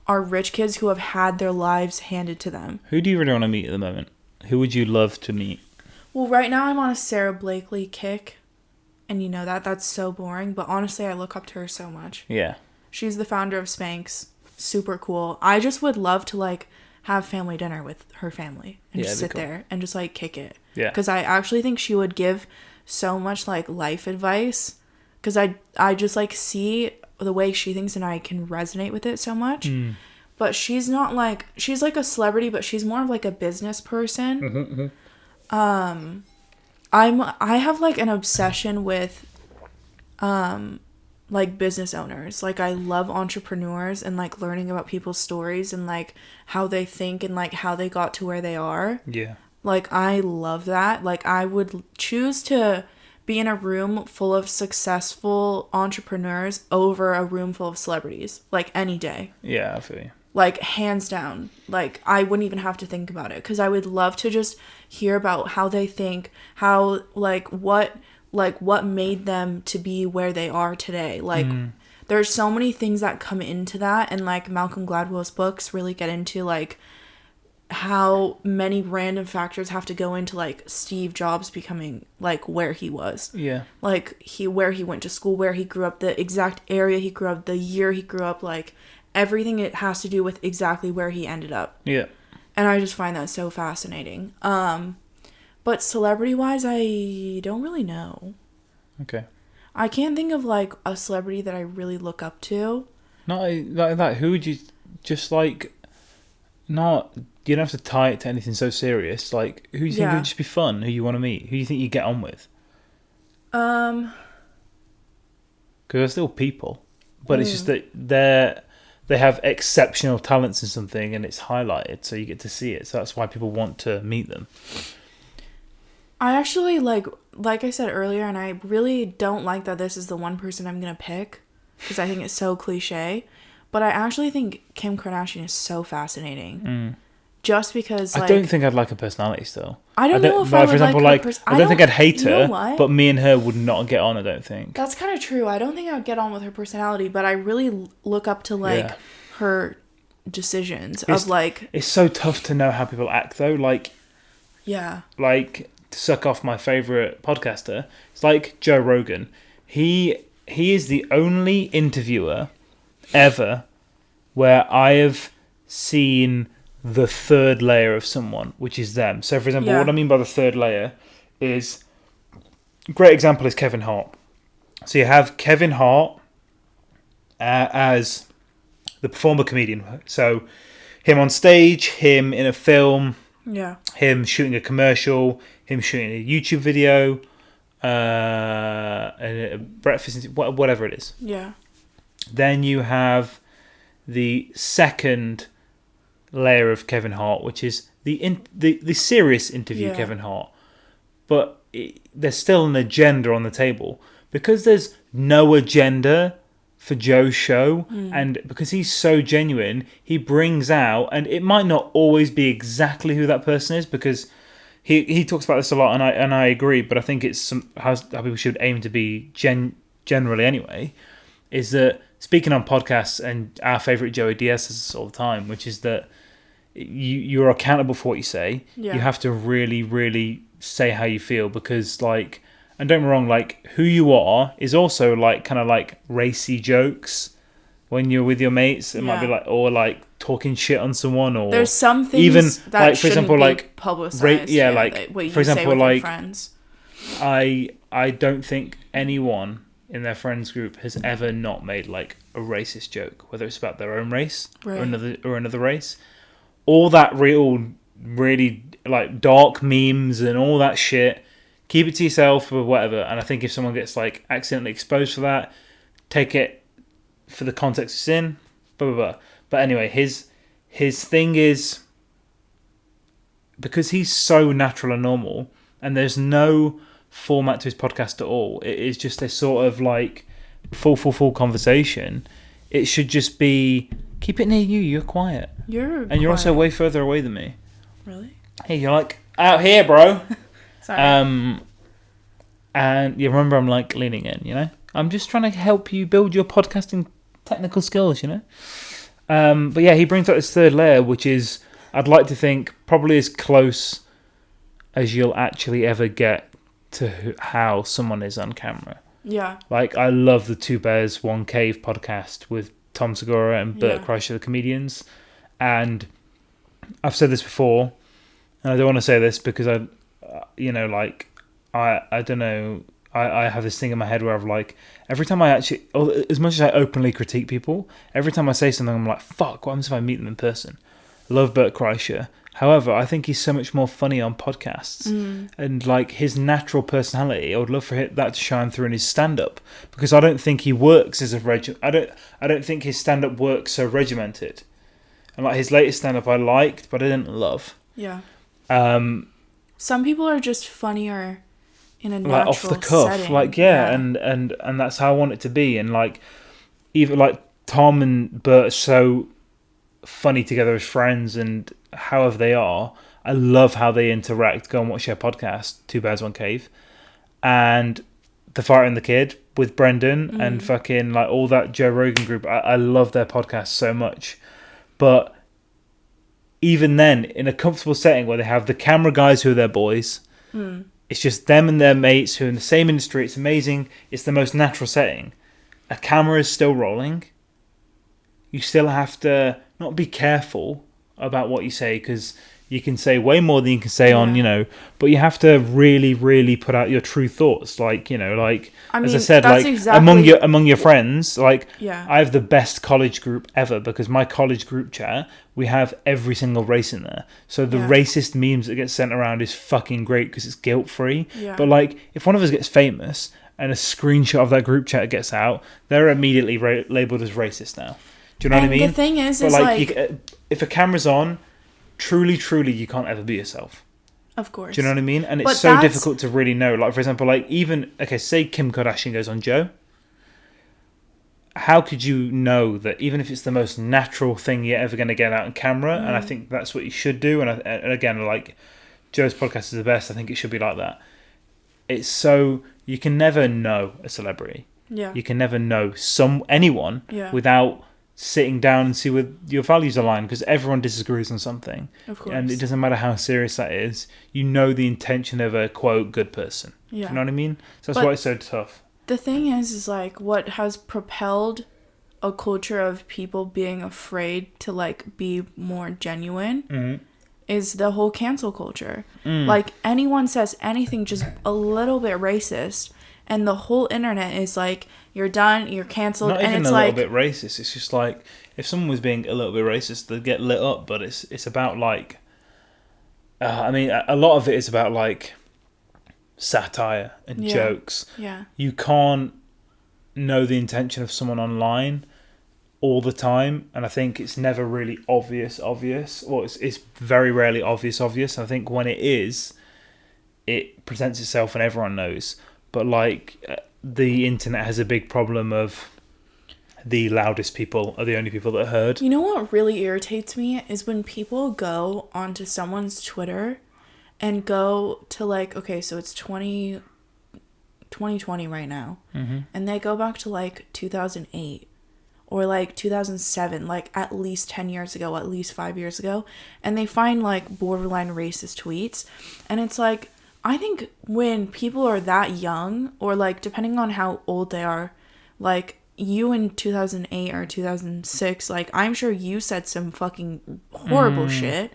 are rich kids who have had their lives handed to them. Who do you really want to meet at the moment? Who would you love to meet? Well, right now I'm on a Sarah Blakely kick. And you know that's so boring. But honestly, I look up to her so much. Yeah. She's the founder of Spanx. Super cool. I just would love to like have family dinner with her family. And just sit there and just like kick it. Yeah. Because I actually think she would give so much like life advice. Because I just like see the way she thinks, and I can resonate with it so much. But she's not like, she's like a celebrity, but she's more of like a business person. I have like an obsession with like business owners. Like I love entrepreneurs and like learning about people's stories and like how they think and like how they got to where they are. Yeah. Like I love that. Like I would choose to be in a room full of successful entrepreneurs over a room full of celebrities, like any day. Yeah, I feel you. Like hands down. Like I wouldn't even have to think about it because I would love to just hear about how they think, how what made them to be where they are today. Like there's so many things that come into that, and like Malcolm Gladwell's books really get into like how many random factors have to go into like Steve Jobs becoming like where he was. Yeah. Like where he went to school, where he grew up, the exact area he grew up, the year he grew up, like everything it has to do with exactly where he ended up. Yeah. And I just find that so fascinating. But celebrity wise, I don't really know. Okay. I can't think of like a celebrity that I really look up to. Not like that. Who would you just like? Not, you don't have to tie it to anything so serious. Like, who do you think would just be fun? Who you want to meet? Who do you think you get on with? Because they're still people, but it's just that they have exceptional talents in something, and it's highlighted, so you get to see it. So that's why people want to meet them. I actually like I said earlier, and I really don't like that this is the one person I'm gonna pick because I think it's so cliche. But I actually think Kim Kardashian is so fascinating. Just because, like... I don't think I'd like her personality still. I don't know if I would like her I don't think I'd hate her, what? but me and her would not get on, I don't think. That's kind of true. I don't think I would get on with her personality, but I really look up to, like, her decisions of, like... It's so tough to know how people act, though. Like... Yeah. Like, to suck off my favourite podcaster, it's like Joe Rogan. He is the only interviewer ever where I have seen the third layer of someone, which is them. So, for example, what I mean by the third layer is... A great example is Kevin Hart. So you have Kevin Hart as the performer comedian. So him on stage, him in a film, him shooting a commercial, him shooting a YouTube video, a breakfast, whatever it is. Yeah. Then you have the second layer of Kevin Hart, which is the serious interview Kevin Hart. But there's still an agenda on the table. Because there's no agenda for Joe's show, and because he's so genuine, he brings out, and it might not always be exactly who that person is, because he talks about this a lot, and I agree, but I think it's how people should aim to be generally anyway, is that speaking on podcasts, and our favourite Joey Diaz says this all the time, which is that you're accountable for what you say. Yeah. You have to really, really say how you feel, because, like, and don't get me wrong, like, who you are is also, like, kind of like racy jokes when you're with your mates. It might be like, or like talking shit on someone, or there's some things even that like, for example, be like publicized. Like what you for example, say with like your friends. I don't think anyone in their friends group has ever not made like a racist joke, whether it's about their own race or another race. All that really like dark memes and all that shit. Keep it to yourself or whatever. And I think if someone gets like accidentally exposed for that, take it for the context it's in. Blah blah blah. But anyway, his thing is, because he's so natural and normal, and there's no format to his podcast at all. It is just a sort of like full conversation. It should just be, keep it near you. You're quiet. You're also way further away than me. Really? Hey, you're like out here, bro. Sorry. And you remember, I'm like leaning in. You know, I'm just trying to help you build your podcasting technical skills. You know. But yeah, he brings out this third layer, which is, I'd like to think, probably as close as you'll actually ever get to how someone is on camera. Yeah. Like, I love the Two Bears, One Cave podcast with Tom Segura and Bert Kreischer, the comedians. And I've said this before, and I don't want to say this because I don't know, I have this thing in my head where I've like, every time I actually, as much as I openly critique people, every time I say something, I'm like, fuck, what happens if I meet them in person? I love Bert Kreischer, However, I think he's so much more funny on podcasts, and like his natural personality, I would love for that to shine through in his stand-up, because I don't think he works as a I don't think his stand-up works so regimented. And like his latest stand-up, I liked, but I didn't love. Yeah. Some people are just funnier in a natural off the cuff, setting. And that's how I want it to be. And like, even like Tom and Bert are so funny together as friends, and however they are, I love how they interact. Go and watch their podcast, Two Bears One Cave, and The Fighter and the Kid with Brendan and fucking like all that Joe Rogan group. I love their podcast so much, but even then, in a comfortable setting where they have the camera guys who are their boys, it's just them and their mates who are in the same industry. It's amazing. It's the most natural setting. A camera is still rolling. You still have to not be careful about what you say, because you can say way more than you can say on, but you have to really, really put out your true thoughts. Like, as I said, like exactly among your friends, like I have the best college group ever, because my college group chat, we have every single race in there. So the racist memes that get sent around is fucking great because it's guilt free. Yeah. But like, if one of us gets famous and a screenshot of that group chat gets out, they're immediately labeled as racist now. Do you know what I mean? The thing is if a camera's on, truly, you can't ever be yourself. Of course. Do you know what I mean? And it's so difficult to really know. Like, for example, like even, say Kim Kardashian goes on Joe. How could you know that, even if it's the most natural thing you're ever going to get out on camera? And I think that's what you should do. And again, like, Joe's podcast is the best. I think it should be like that. It's so, you can never know a celebrity. Yeah. You can never know anyone without sitting down and see where your values align, because everyone disagrees on something. Of course. And it doesn't matter how serious that is. You know the intention of a, quote, good person. Yeah. Do you know what I mean? So that's why it's so tough. The thing is like, what has propelled a culture of people being afraid to like be more genuine is the whole cancel culture. Like, anyone says anything just a little bit racist, and the whole internet is like, you're done, you're cancelled. Not even a little bit racist. It's just like, if someone was being a little bit racist, they'd get lit up. But it's about like, I mean, a lot of it is about like satire and jokes. Yeah. You can't know the intention of someone online all the time, and I think it's never really obvious. Or it's very rarely obvious. And I think when it is, it presents itself and everyone knows. But like, the internet has a big problem of the loudest people are the only people that are heard. You know what really irritates me is when people go onto someone's Twitter and go to like, okay, so it's 2020 right now, and they go back to like 2008 or like 2007, like at least 10 years ago, at least 5 years ago, and they find like borderline racist tweets, and it's like, I think when people are that young, or like depending on how old they are, like you in 2008 or 2006, like I'm sure you said some fucking horrible shit,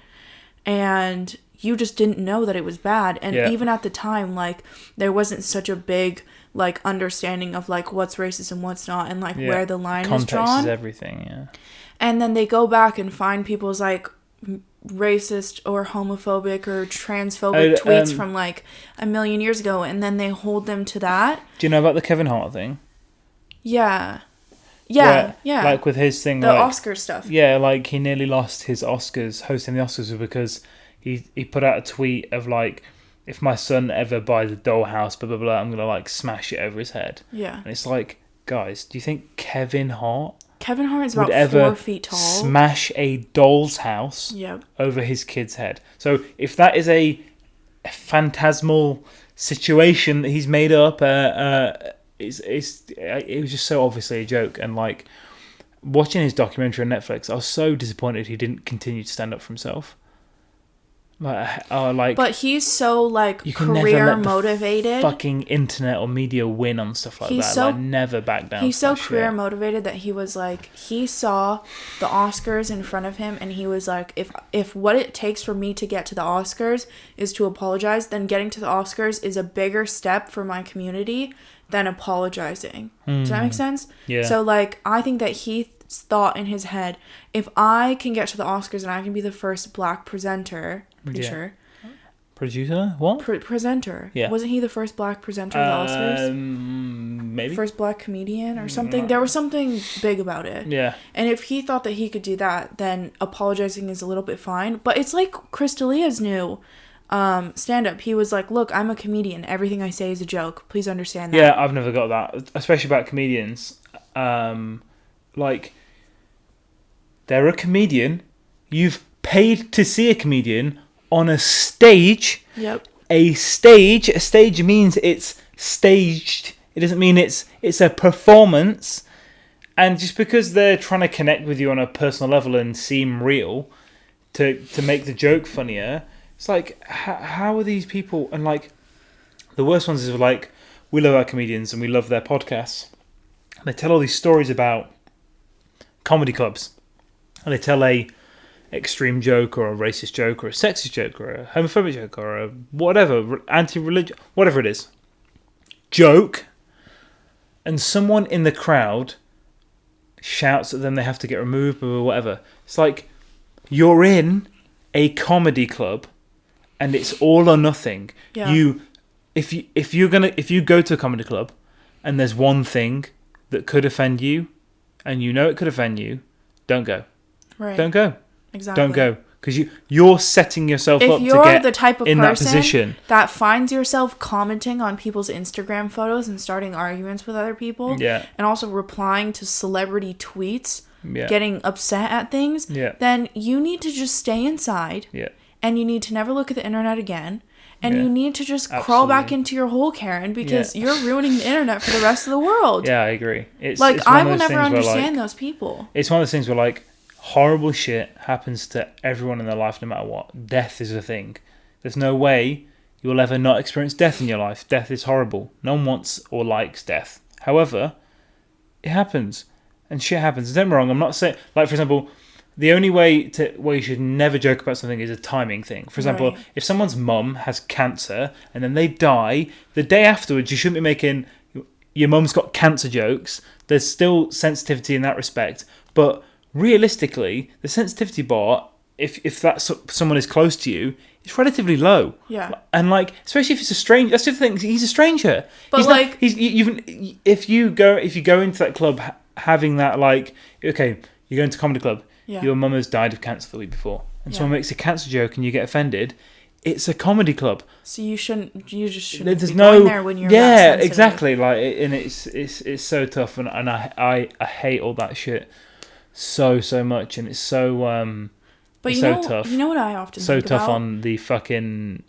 and you just didn't know that it was bad. And even at the time, like there wasn't such a big like understanding of like what's racist and what's not, and like where the line is drawn. Context is everything, yeah. And then they go back and find people's like racist or homophobic or transphobic tweets from like a million years ago, and then they hold them to that. Do you know about the Kevin Hart thing? Yeah. Like with his thing, the Oscar stuff. Yeah, like he nearly lost his Oscars, hosting the Oscars, because he put out a tweet of like, if my son ever buys a dollhouse, blah blah blah, I'm gonna like smash it over his head. Yeah. And it's like, guys, do you think Kevin Hart is about 4 feet tall, smash a doll's house over his kid's head? So if that is a phantasmal situation that he's made up, it was just so obviously a joke. And like, watching his documentary on Netflix, I was so disappointed he didn't continue to stand up for himself. But he's so like career motivated. Fucking internet or media win on stuff like that. So, like, never back down. He's so career motivated that he was like, he saw the Oscars in front of him, and he was like, if what it takes for me to get to the Oscars is to apologize, then getting to the Oscars is a bigger step for my community than apologizing. Does that make sense? Yeah. So like, I think that he thought in his head, if I can get to the Oscars and I can be the first black presenter, Producer? What? Presenter. Yeah. Wasn't he the first black presenter of the Oscars? Maybe. First black comedian or something? There was something big about it. Yeah. And if he thought that he could do that, then apologizing is a little bit fine. But it's like Chris D'Elia's new stand-up. He was like, look, I'm a comedian. Everything I say is a joke. Please understand that. Yeah, I've never got that. Especially about comedians. Like, they're a comedian. You've paid to see a comedian on a stage. Yep. A stage means it's staged. It doesn't mean it's a performance. And just because they're trying to connect with you on a personal level and seem real to make the joke funnier, it's like, how are these people? And like, the worst ones is like, we love our comedians and we love their podcasts. And they tell all these stories about comedy clubs. And they tell a extreme joke or a racist joke or a sexist joke or a homophobic joke or a whatever, anti-religion, whatever it is. Joke. And someone in the crowd shouts at them they have to get removed or whatever. It's like, you're in a comedy club and it's all or nothing. Yeah. If you go to a comedy club and there's one thing that could offend you and you know it could offend you, don't go. Right. Don't go. Exactly. Don't go. Because you're setting yourself up to get the type of in person that position that finds yourself commenting on people's Instagram photos and starting arguments with other people, yeah, and also replying to celebrity tweets, yeah, getting upset at things, yeah, then you need to just stay inside, yeah, and you need to never look at the internet again, and yeah, you need to just absolutely, crawl back into your hole, Karen, because you're ruining the internet for the rest of the world. Yeah, I agree. It's I will never understand those people. It's one of those things where like, horrible shit happens to everyone in their life no matter what. Death is a thing. There's no way you will ever not experience death in your life. Death is horrible. No one wants or likes death. However, it happens. And shit happens. Don't get me wrong, I'm not saying... Like, for example, the only way where you should never joke about something is a timing thing. For example, right, if someone's mum has cancer and then they die, the day afterwards you shouldn't be making your mum's got cancer jokes. There's still sensitivity in that respect. But... realistically, the sensitivity bar, if that's someone is close to you, it's relatively low. Yeah. And like, especially if it's a stranger, that's the thing. He's a stranger. But he's like, if you go into that club having that, like, okay, you go into a comedy club, your mum has died of cancer the week before, and someone makes a cancer joke and you get offended. It's a comedy club. So you just shouldn't be going there when you're that sensitive. Exactly. Like, and it's so tough, and I hate all that shit. So much, and it's so but it's so tough. You know what I often think about? So tough on the fucking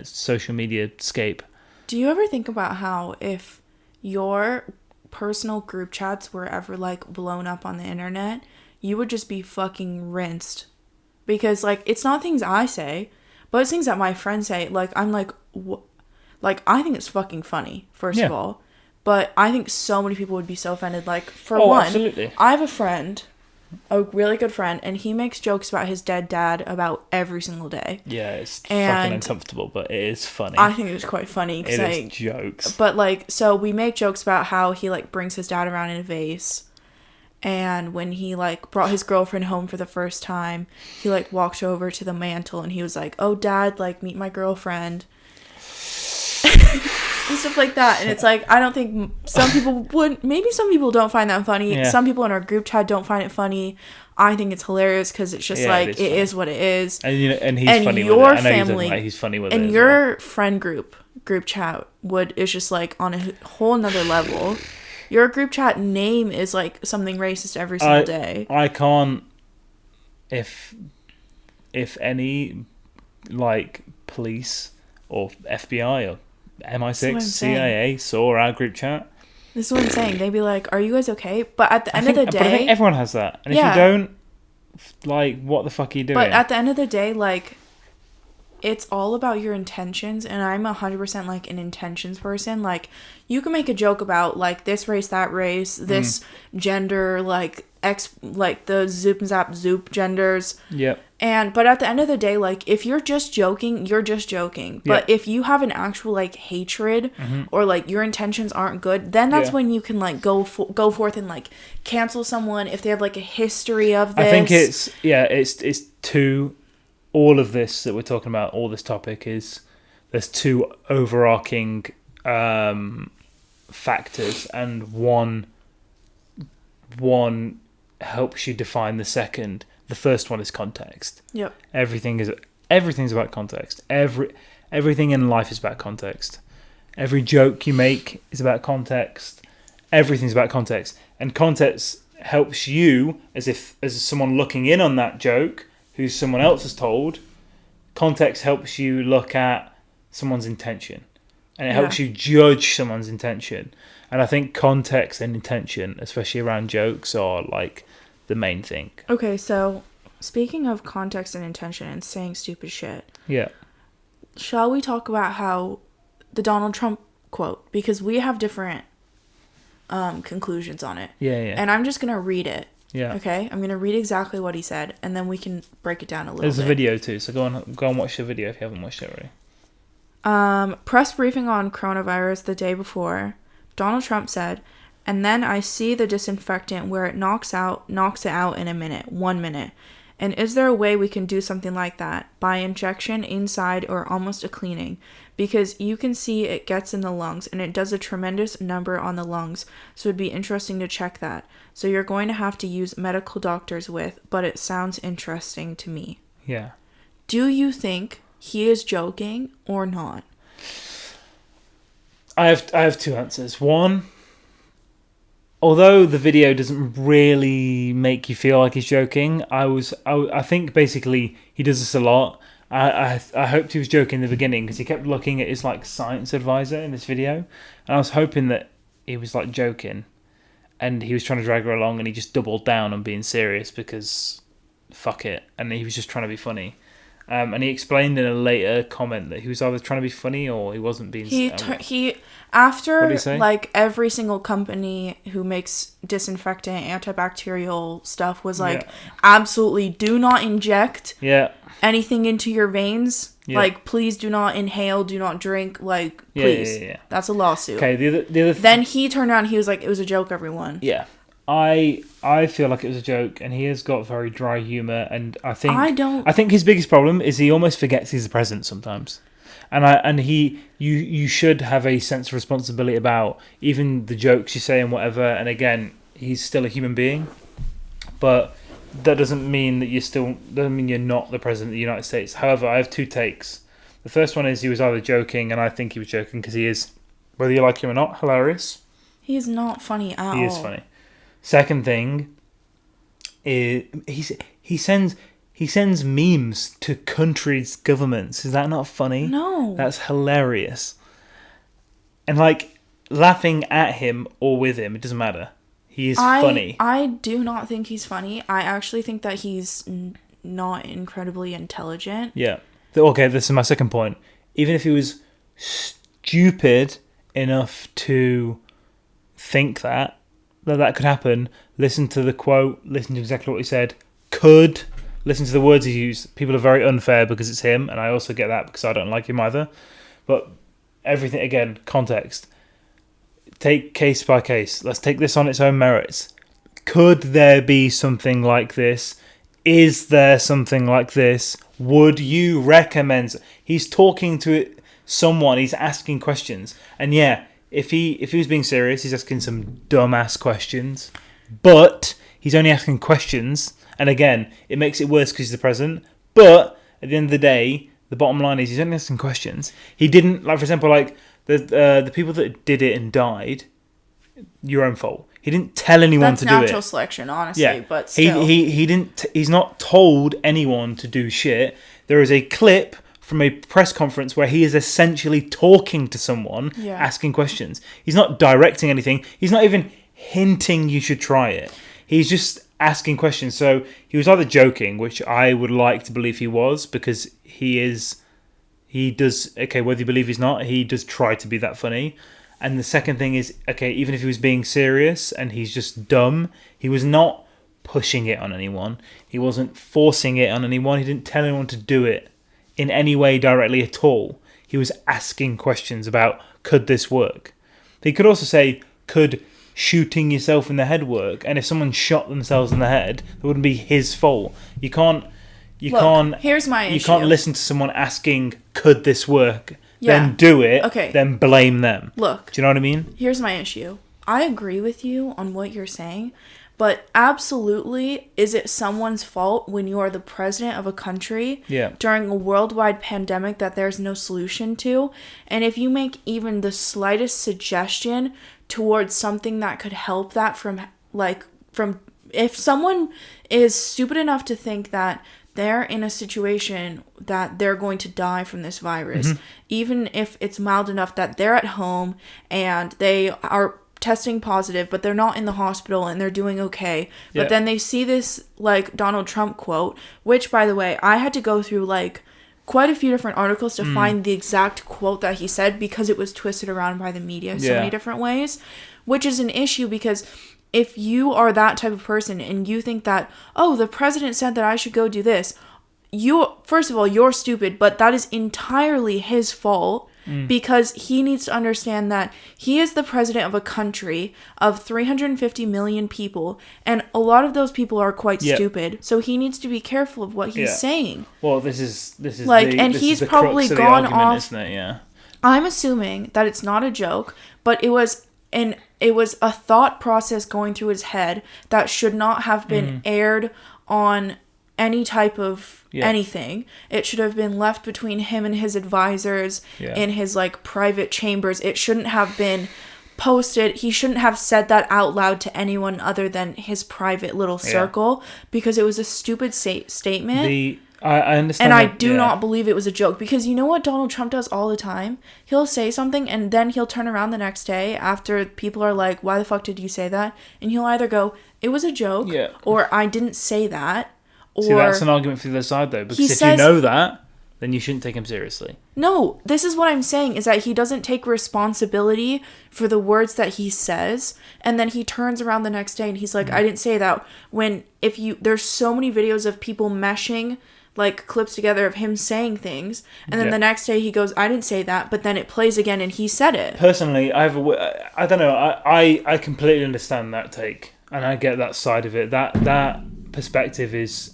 social media scape. Do you ever think about how if your personal group chats were ever like blown up on the internet, you would just be fucking rinsed? Because like, it's not things I say, but it's things that my friends say. Like, I'm like, like, I think it's fucking funny, first of all, but I think so many people would be so offended. Like, for one, absolutely. I have a friend, a really good friend, and he makes jokes about his dead dad about every single day. Yeah, it's fucking uncomfortable, but it is funny. I think it's quite funny. It is jokes. But like, so we make jokes about how he like brings his dad around in a vase, and when he like brought his girlfriend home for the first time, he like walked over to the mantle and he was like, "Oh, Dad, like meet my girlfriend." And stuff like that. And it's like, I don't think some people would, maybe some people don't find that funny. Yeah. Some people in our group chat don't find it funny. I think it's hilarious because it's just like, it is what it is. And, you know, and he's funny with it. I know family, he's funny with it. And your friend group chat is just like on a whole nother level. Your group chat name is like something racist every single day. I can't, if any like police or FBI or MI6, CIA saw our group chat. This is what I'm saying. They'd be like, "Are you guys okay?" But at the end of the day, but I think everyone has that. And if you don't, like, what the fuck are you doing? But at the end of the day, like, it's all about your intentions. And I'm 100% like an intentions person. Like, you can make a joke about like this race, that race, this gender, like the zoop and zap zoop genders. Yep. But at the end of the day, like, if you're just joking, you're just joking. But if you have an actual, like, hatred or, like, your intentions aren't good, then that's when you can, like, go forth and, like, cancel someone if they have, like, a history of this. I think it's two, all of this that we're talking about, all this topic is, there's two overarching factors, and one helps you define the second. The first one is context. Yep. Everything's about context. Everything in life is about context. Every joke you make is about context. Everything's about context. And context helps you as someone looking in on that joke who someone else has told. Context helps you look at someone's intention. And it helps you judge someone's intention. And I think context and intention, especially around jokes, are like the main thing. Okay, so speaking of context and intention and saying stupid shit. Yeah. Shall we talk about how the Donald Trump quote, because we have different conclusions on it. Yeah. And I'm just going to read it. Yeah. Okay? I'm going to read exactly what he said, and then we can break it down a little bit. There's a video too, so go and watch the video if you haven't watched it already. Press briefing on coronavirus the day before. Donald Trump said, "And then I see the disinfectant where it knocks it out in a minute, 1 minute. And is there a way we can do something like that? By injection inside or almost a cleaning? Because you can see it gets in the lungs and it does a tremendous number on the lungs. So it'd be interesting to check that. So you're going to have to use medical doctors with, but it sounds interesting to me." Yeah. Do you think he is joking or not? I have two answers. One, although the video doesn't really make you feel like he's joking, I think basically he does this a lot. I hoped he was joking in the beginning because he kept looking at his like science advisor in this video, and I was hoping that he was like joking, and he was trying to drag her along, and he just doubled down on being serious because fuck it, and he was just trying to be funny. And he explained in a later comment that he was either trying to be funny or he wasn't being. After like every single company who makes disinfectant, antibacterial stuff was like, absolutely do not inject anything into your veins. Yeah. Like, please do not inhale, do not drink. Like, please, that's a lawsuit. Okay, the other then he turned around. He was like, "It was a joke, everyone." Yeah. I feel like it was a joke, and he has got very dry humor, and I think his biggest problem is he almost forgets he's the president sometimes, and you should have a sense of responsibility about even the jokes you say and whatever. And again, he's still a human being, but that doesn't mean that you're not the president of the United States. However, I have two takes. The first one is he was either joking, and I think he was joking because he is, whether you like him or not, hilarious. He is not funny at all. He is funny. Second thing is he sends memes to countries' governments. Is that not funny? No. That's hilarious. And like laughing at him or with him, it doesn't matter. He is funny. I do not think he's funny. I actually think that he's not incredibly intelligent. Yeah. Okay, this is my second point. Even if he was stupid enough to think that could happen, listen to the quote, listen to exactly what he said, listen to the words he used. People are very unfair because it's him, and I also get that because I don't like him either. But everything, again, context. Take case by case. Let's take this on its own merits. Could there be something like this? Is there something like this? Would you recommend? He's talking to someone, he's asking questions. And yeah, if he was being serious, he's asking some dumbass questions. But he's only asking questions. And again, it makes it worse because he's the president. But at the end of the day, the bottom line is he's only asking questions. He didn't, like, for example, like the people that did it and died, your own fault. He didn't tell anyone to do it. That's natural selection, honestly, but still. He didn't. He's not told anyone to do shit. There is a clip from a press conference where he is essentially talking to someone, asking questions. He's not directing anything. He's not even hinting you should try it. He's just asking questions. So he was either joking, which I would like to believe he was, because he does, okay, whether you believe he's not, he does try to be that funny. And the second thing is, okay, even if he was being serious and he's just dumb, he was not pushing it on anyone. He wasn't forcing it on anyone. He didn't tell anyone to do it in any way directly at all. He was asking questions about, could this work? He could also say, could shooting yourself in the head work? And if someone shot themselves in the head, it wouldn't be his fault. You can't here's my issue. You can't listen to someone asking, could this work? Yeah. Then do it. Okay. Then blame them. Look. Do you know what I mean? Here's my issue. I agree with you on what you're saying, but absolutely, is it someone's fault when you are the president of a country during a worldwide pandemic that there's no solution to? And if you make even the slightest suggestion towards something that could help that from if someone is stupid enough to think that they're in a situation that they're going to die from this virus, even if it's mild enough that they're at home and they are testing positive, but they're not in the hospital and they're doing okay. But then they see this like Donald Trump quote, which, by the way, I had to go through like quite a few different articles to find the exact quote that he said, because it was twisted around by the media so many different ways, which is an issue. Because if you are that type of person and you think that, oh, the president said that I should go do this, first of all, you're stupid, but that is entirely his fault. Because he needs to understand that he is the president of a country of 350 million people, and a lot of those people are quite stupid. So he needs to be careful of what he's saying. Well, this is like, the, and this he's is the probably crux of gone the argument, off. Isn't it? Yeah. I'm assuming that it's not a joke, but it was a thought process going through his head that should not have been aired on any type of anything. It should have been left between him and his advisors in his like private chambers. It shouldn't have been posted. He shouldn't have said that out loud to anyone other than his private little circle, because it was a stupid statement. I understand, and I do not believe it was a joke, because you know what Donald Trump does all the time? He'll say something and then he'll turn around the next day after people are like, why the fuck did you say that? And he'll either go, it was a joke, or I didn't say that. See, that's an argument for the other side, though, because if you know that, then you shouldn't take him seriously. No, this is what I'm saying, is that he doesn't take responsibility for the words that he says, and then he turns around the next day and he's like, I didn't say that. When there's so many videos of people meshing like clips together of him saying things, and then the next day he goes, I didn't say that, but then it plays again and he said it. Personally, I don't know, I completely understand that take, and I get that side of it. That perspective is,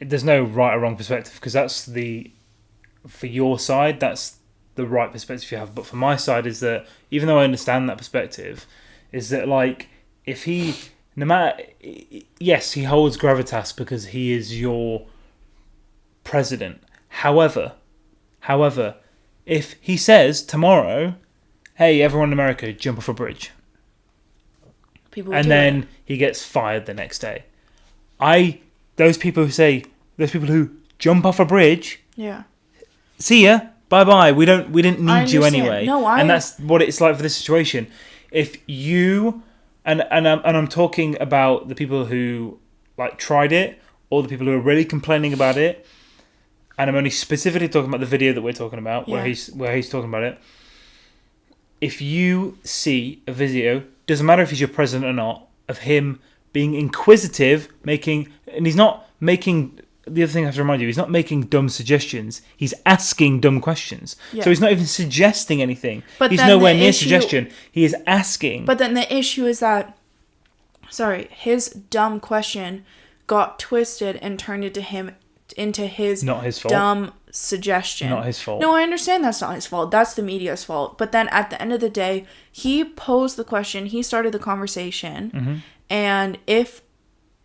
there's no right or wrong perspective, because that's for your side, that's the right perspective you have. But for my side is that, even though I understand that perspective, is that like, if he, no matter, yes, he holds gravitas because he is your president. However, if he says tomorrow, hey, everyone in America, jump off a bridge, and then he gets fired the next day, those people who jump off a bridge, see ya, bye, we didn't need you anyway. And that's what it's like for this situation. If you, and I'm talking about the people who like tried it, or the people who are really complaining about it, and I'm only specifically talking about the video that we're talking about, where he's talking about it. If you see a video, doesn't matter if he's your president or not, of him being inquisitive, and he's not making, the other thing I have to remind you, he's not making dumb suggestions, he's asking dumb questions. So he's not even suggesting anything. But he's nowhere near suggestion. He is asking. But then the issue is that, his dumb question got twisted and turned into his not his fault. Dumb suggestion. Not his fault. No, I understand that's not his fault. That's the media's fault. But then at the end of the day, he posed the question, he started the conversation, and if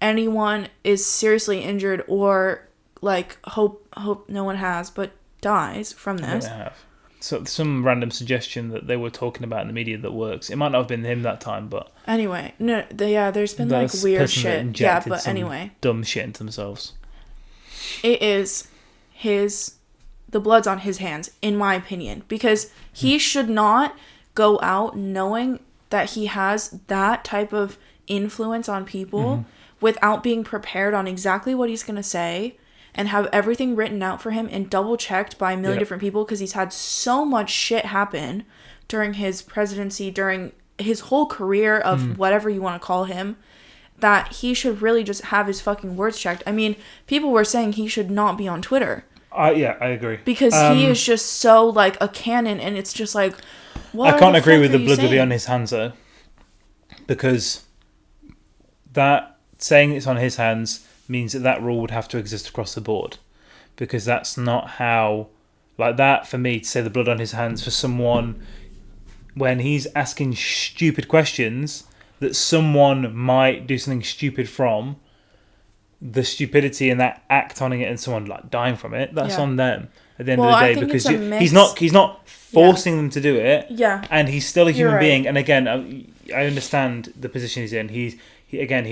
anyone is seriously injured or like hope no one has, but dies from this. They have. So some random suggestion that they were talking about in the media that works. It might not have been him that time, but anyway, there's been like weird shit. Yeah, but anyway, dumb shit into themselves. It is the blood's on his hands, in my opinion, because he should not go out knowing that he has that type of influence on people without being prepared on exactly what he's going to say, and have everything written out for him and double checked by a million different people, because he's had so much shit happen during his presidency, during his whole career of whatever you want to call him, that he should really just have his fucking words checked. I mean, people were saying he should not be on Twitter. Yeah, I agree. Because he is just so, like, a cannon, and it's just like, what I can't agree with the blood saying? to be on his hands, though. Because that saying it's on his hands means that rule would have to exist across the board. Because that's not how... Like that, for me, to say the blood on his hands for someone... When he's asking stupid questions that someone might do something stupid from... The stupidity and that act on it and someone like dying from it, that's on them at the end of the day, because he's not forcing them to do it, and he's still a human being. And again, I understand the position he's in. He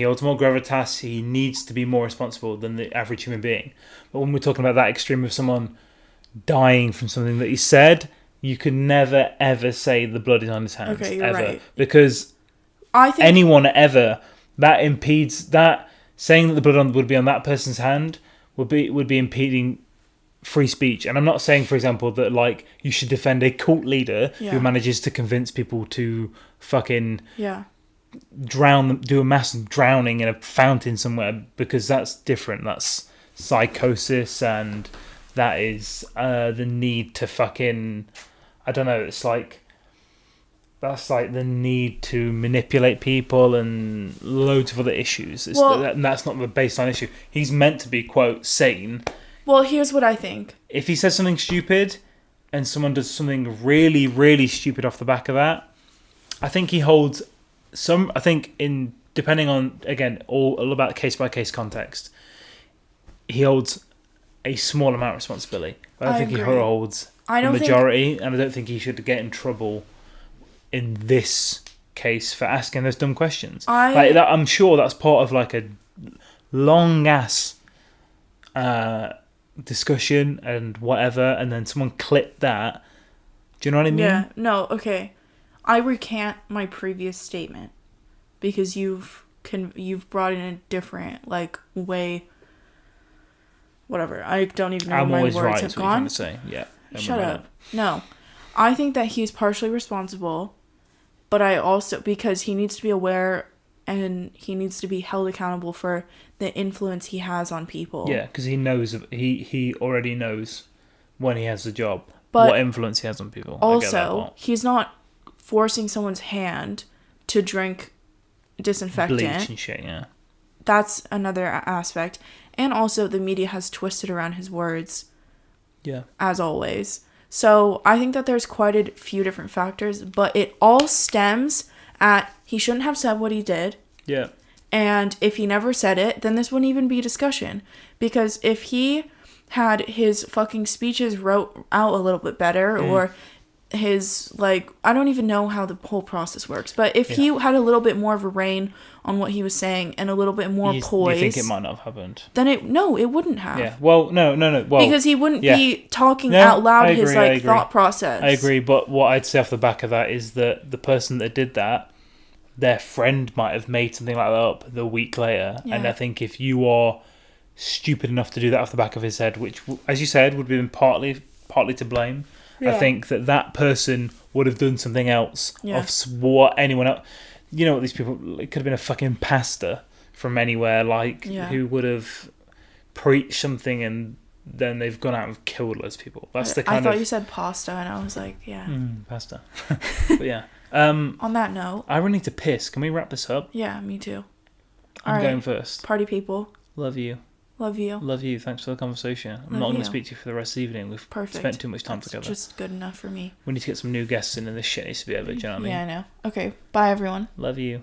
holds more gravitas. He needs to be more responsible than the average human being. But when we're talking about that extreme of someone dying from something that he said, you can never ever say the blood is on his hands. Okay, you're ever, right. because I think anyone ever that impedes that. Saying that the blood would be on that person's hand would be impeding free speech. And I'm not saying, for example, that like you should defend a cult leader who manages to convince people to fucking drown them, do a mass drowning in a fountain somewhere, because that's different. That's psychosis, and that is the need to fucking, I don't know. It's like. That's like the need to manipulate people and loads of other issues. And that's not the baseline issue. He's meant to be, quote, sane. Well, here's what I think. If he says something stupid and someone does something really, really stupid off the back of that, I think he holds some... I think depending on, again, all about case-by-case context, he holds a small amount of responsibility. But I don't think agree. He holds the majority, and I don't think he should get in trouble in this case for asking those dumb questions. I'm sure that's part of like a long ass discussion and whatever, and then someone clipped that. Do you know what I mean? Yeah. No. Okay. I recant my previous statement because you've brought in a different like way. Whatever. I don't even know I'm where my always words right. have That's what you're trying gone. to say. Yeah. Shut up. No. I think that he's partially responsible, but I also, because he needs to be aware and he needs to be held accountable for the influence he has on people. Yeah, because he knows, he already knows when he has the job, but what influence he has on people. Also, he's not forcing someone's hand to drink disinfectant. Bleach and shit, yeah. That's another aspect. And also, the media has twisted around his words. Yeah. As always. So, I think that there's quite a few different factors, but it all stems at he shouldn't have said what he did. Yeah. And if he never said it, then this wouldn't even be a discussion. Because if he had his fucking speeches wrote out a little bit better, or his, like, I don't even know how the whole process works, but if he had a little bit more of a rein on what he was saying and a little bit more poise, you think it might not have happened? Then it wouldn't have. Yeah. Well, no. Well, because he wouldn't be talking out loud his thought process. I agree, but what I'd say off the back of that is that the person that did that, their friend might have made something like that up the week later, and I think if you are stupid enough to do that off the back of his head, which, as you said, would be partly to blame. Yeah. I think that person would have done something else of what anyone else... You know what these people... It could have been a fucking pastor from anywhere, who would have preached something and then they've gone out and killed loads of people. That's the kind of... I thought you said pasta and I was like, yeah. Pasta. But yeah. On that note... I really need to piss. Can we wrap this up? Yeah, me too. I'm going first. Party people. Love you. Love you. Love you. Thanks for the conversation. I'm not going to speak to you for the rest of the evening. We've spent too much time together. Just good enough for me. We need to get some new guests in and this shit needs to be over. Do you know what I mean? Yeah, I know. Okay. Bye, everyone. Love you.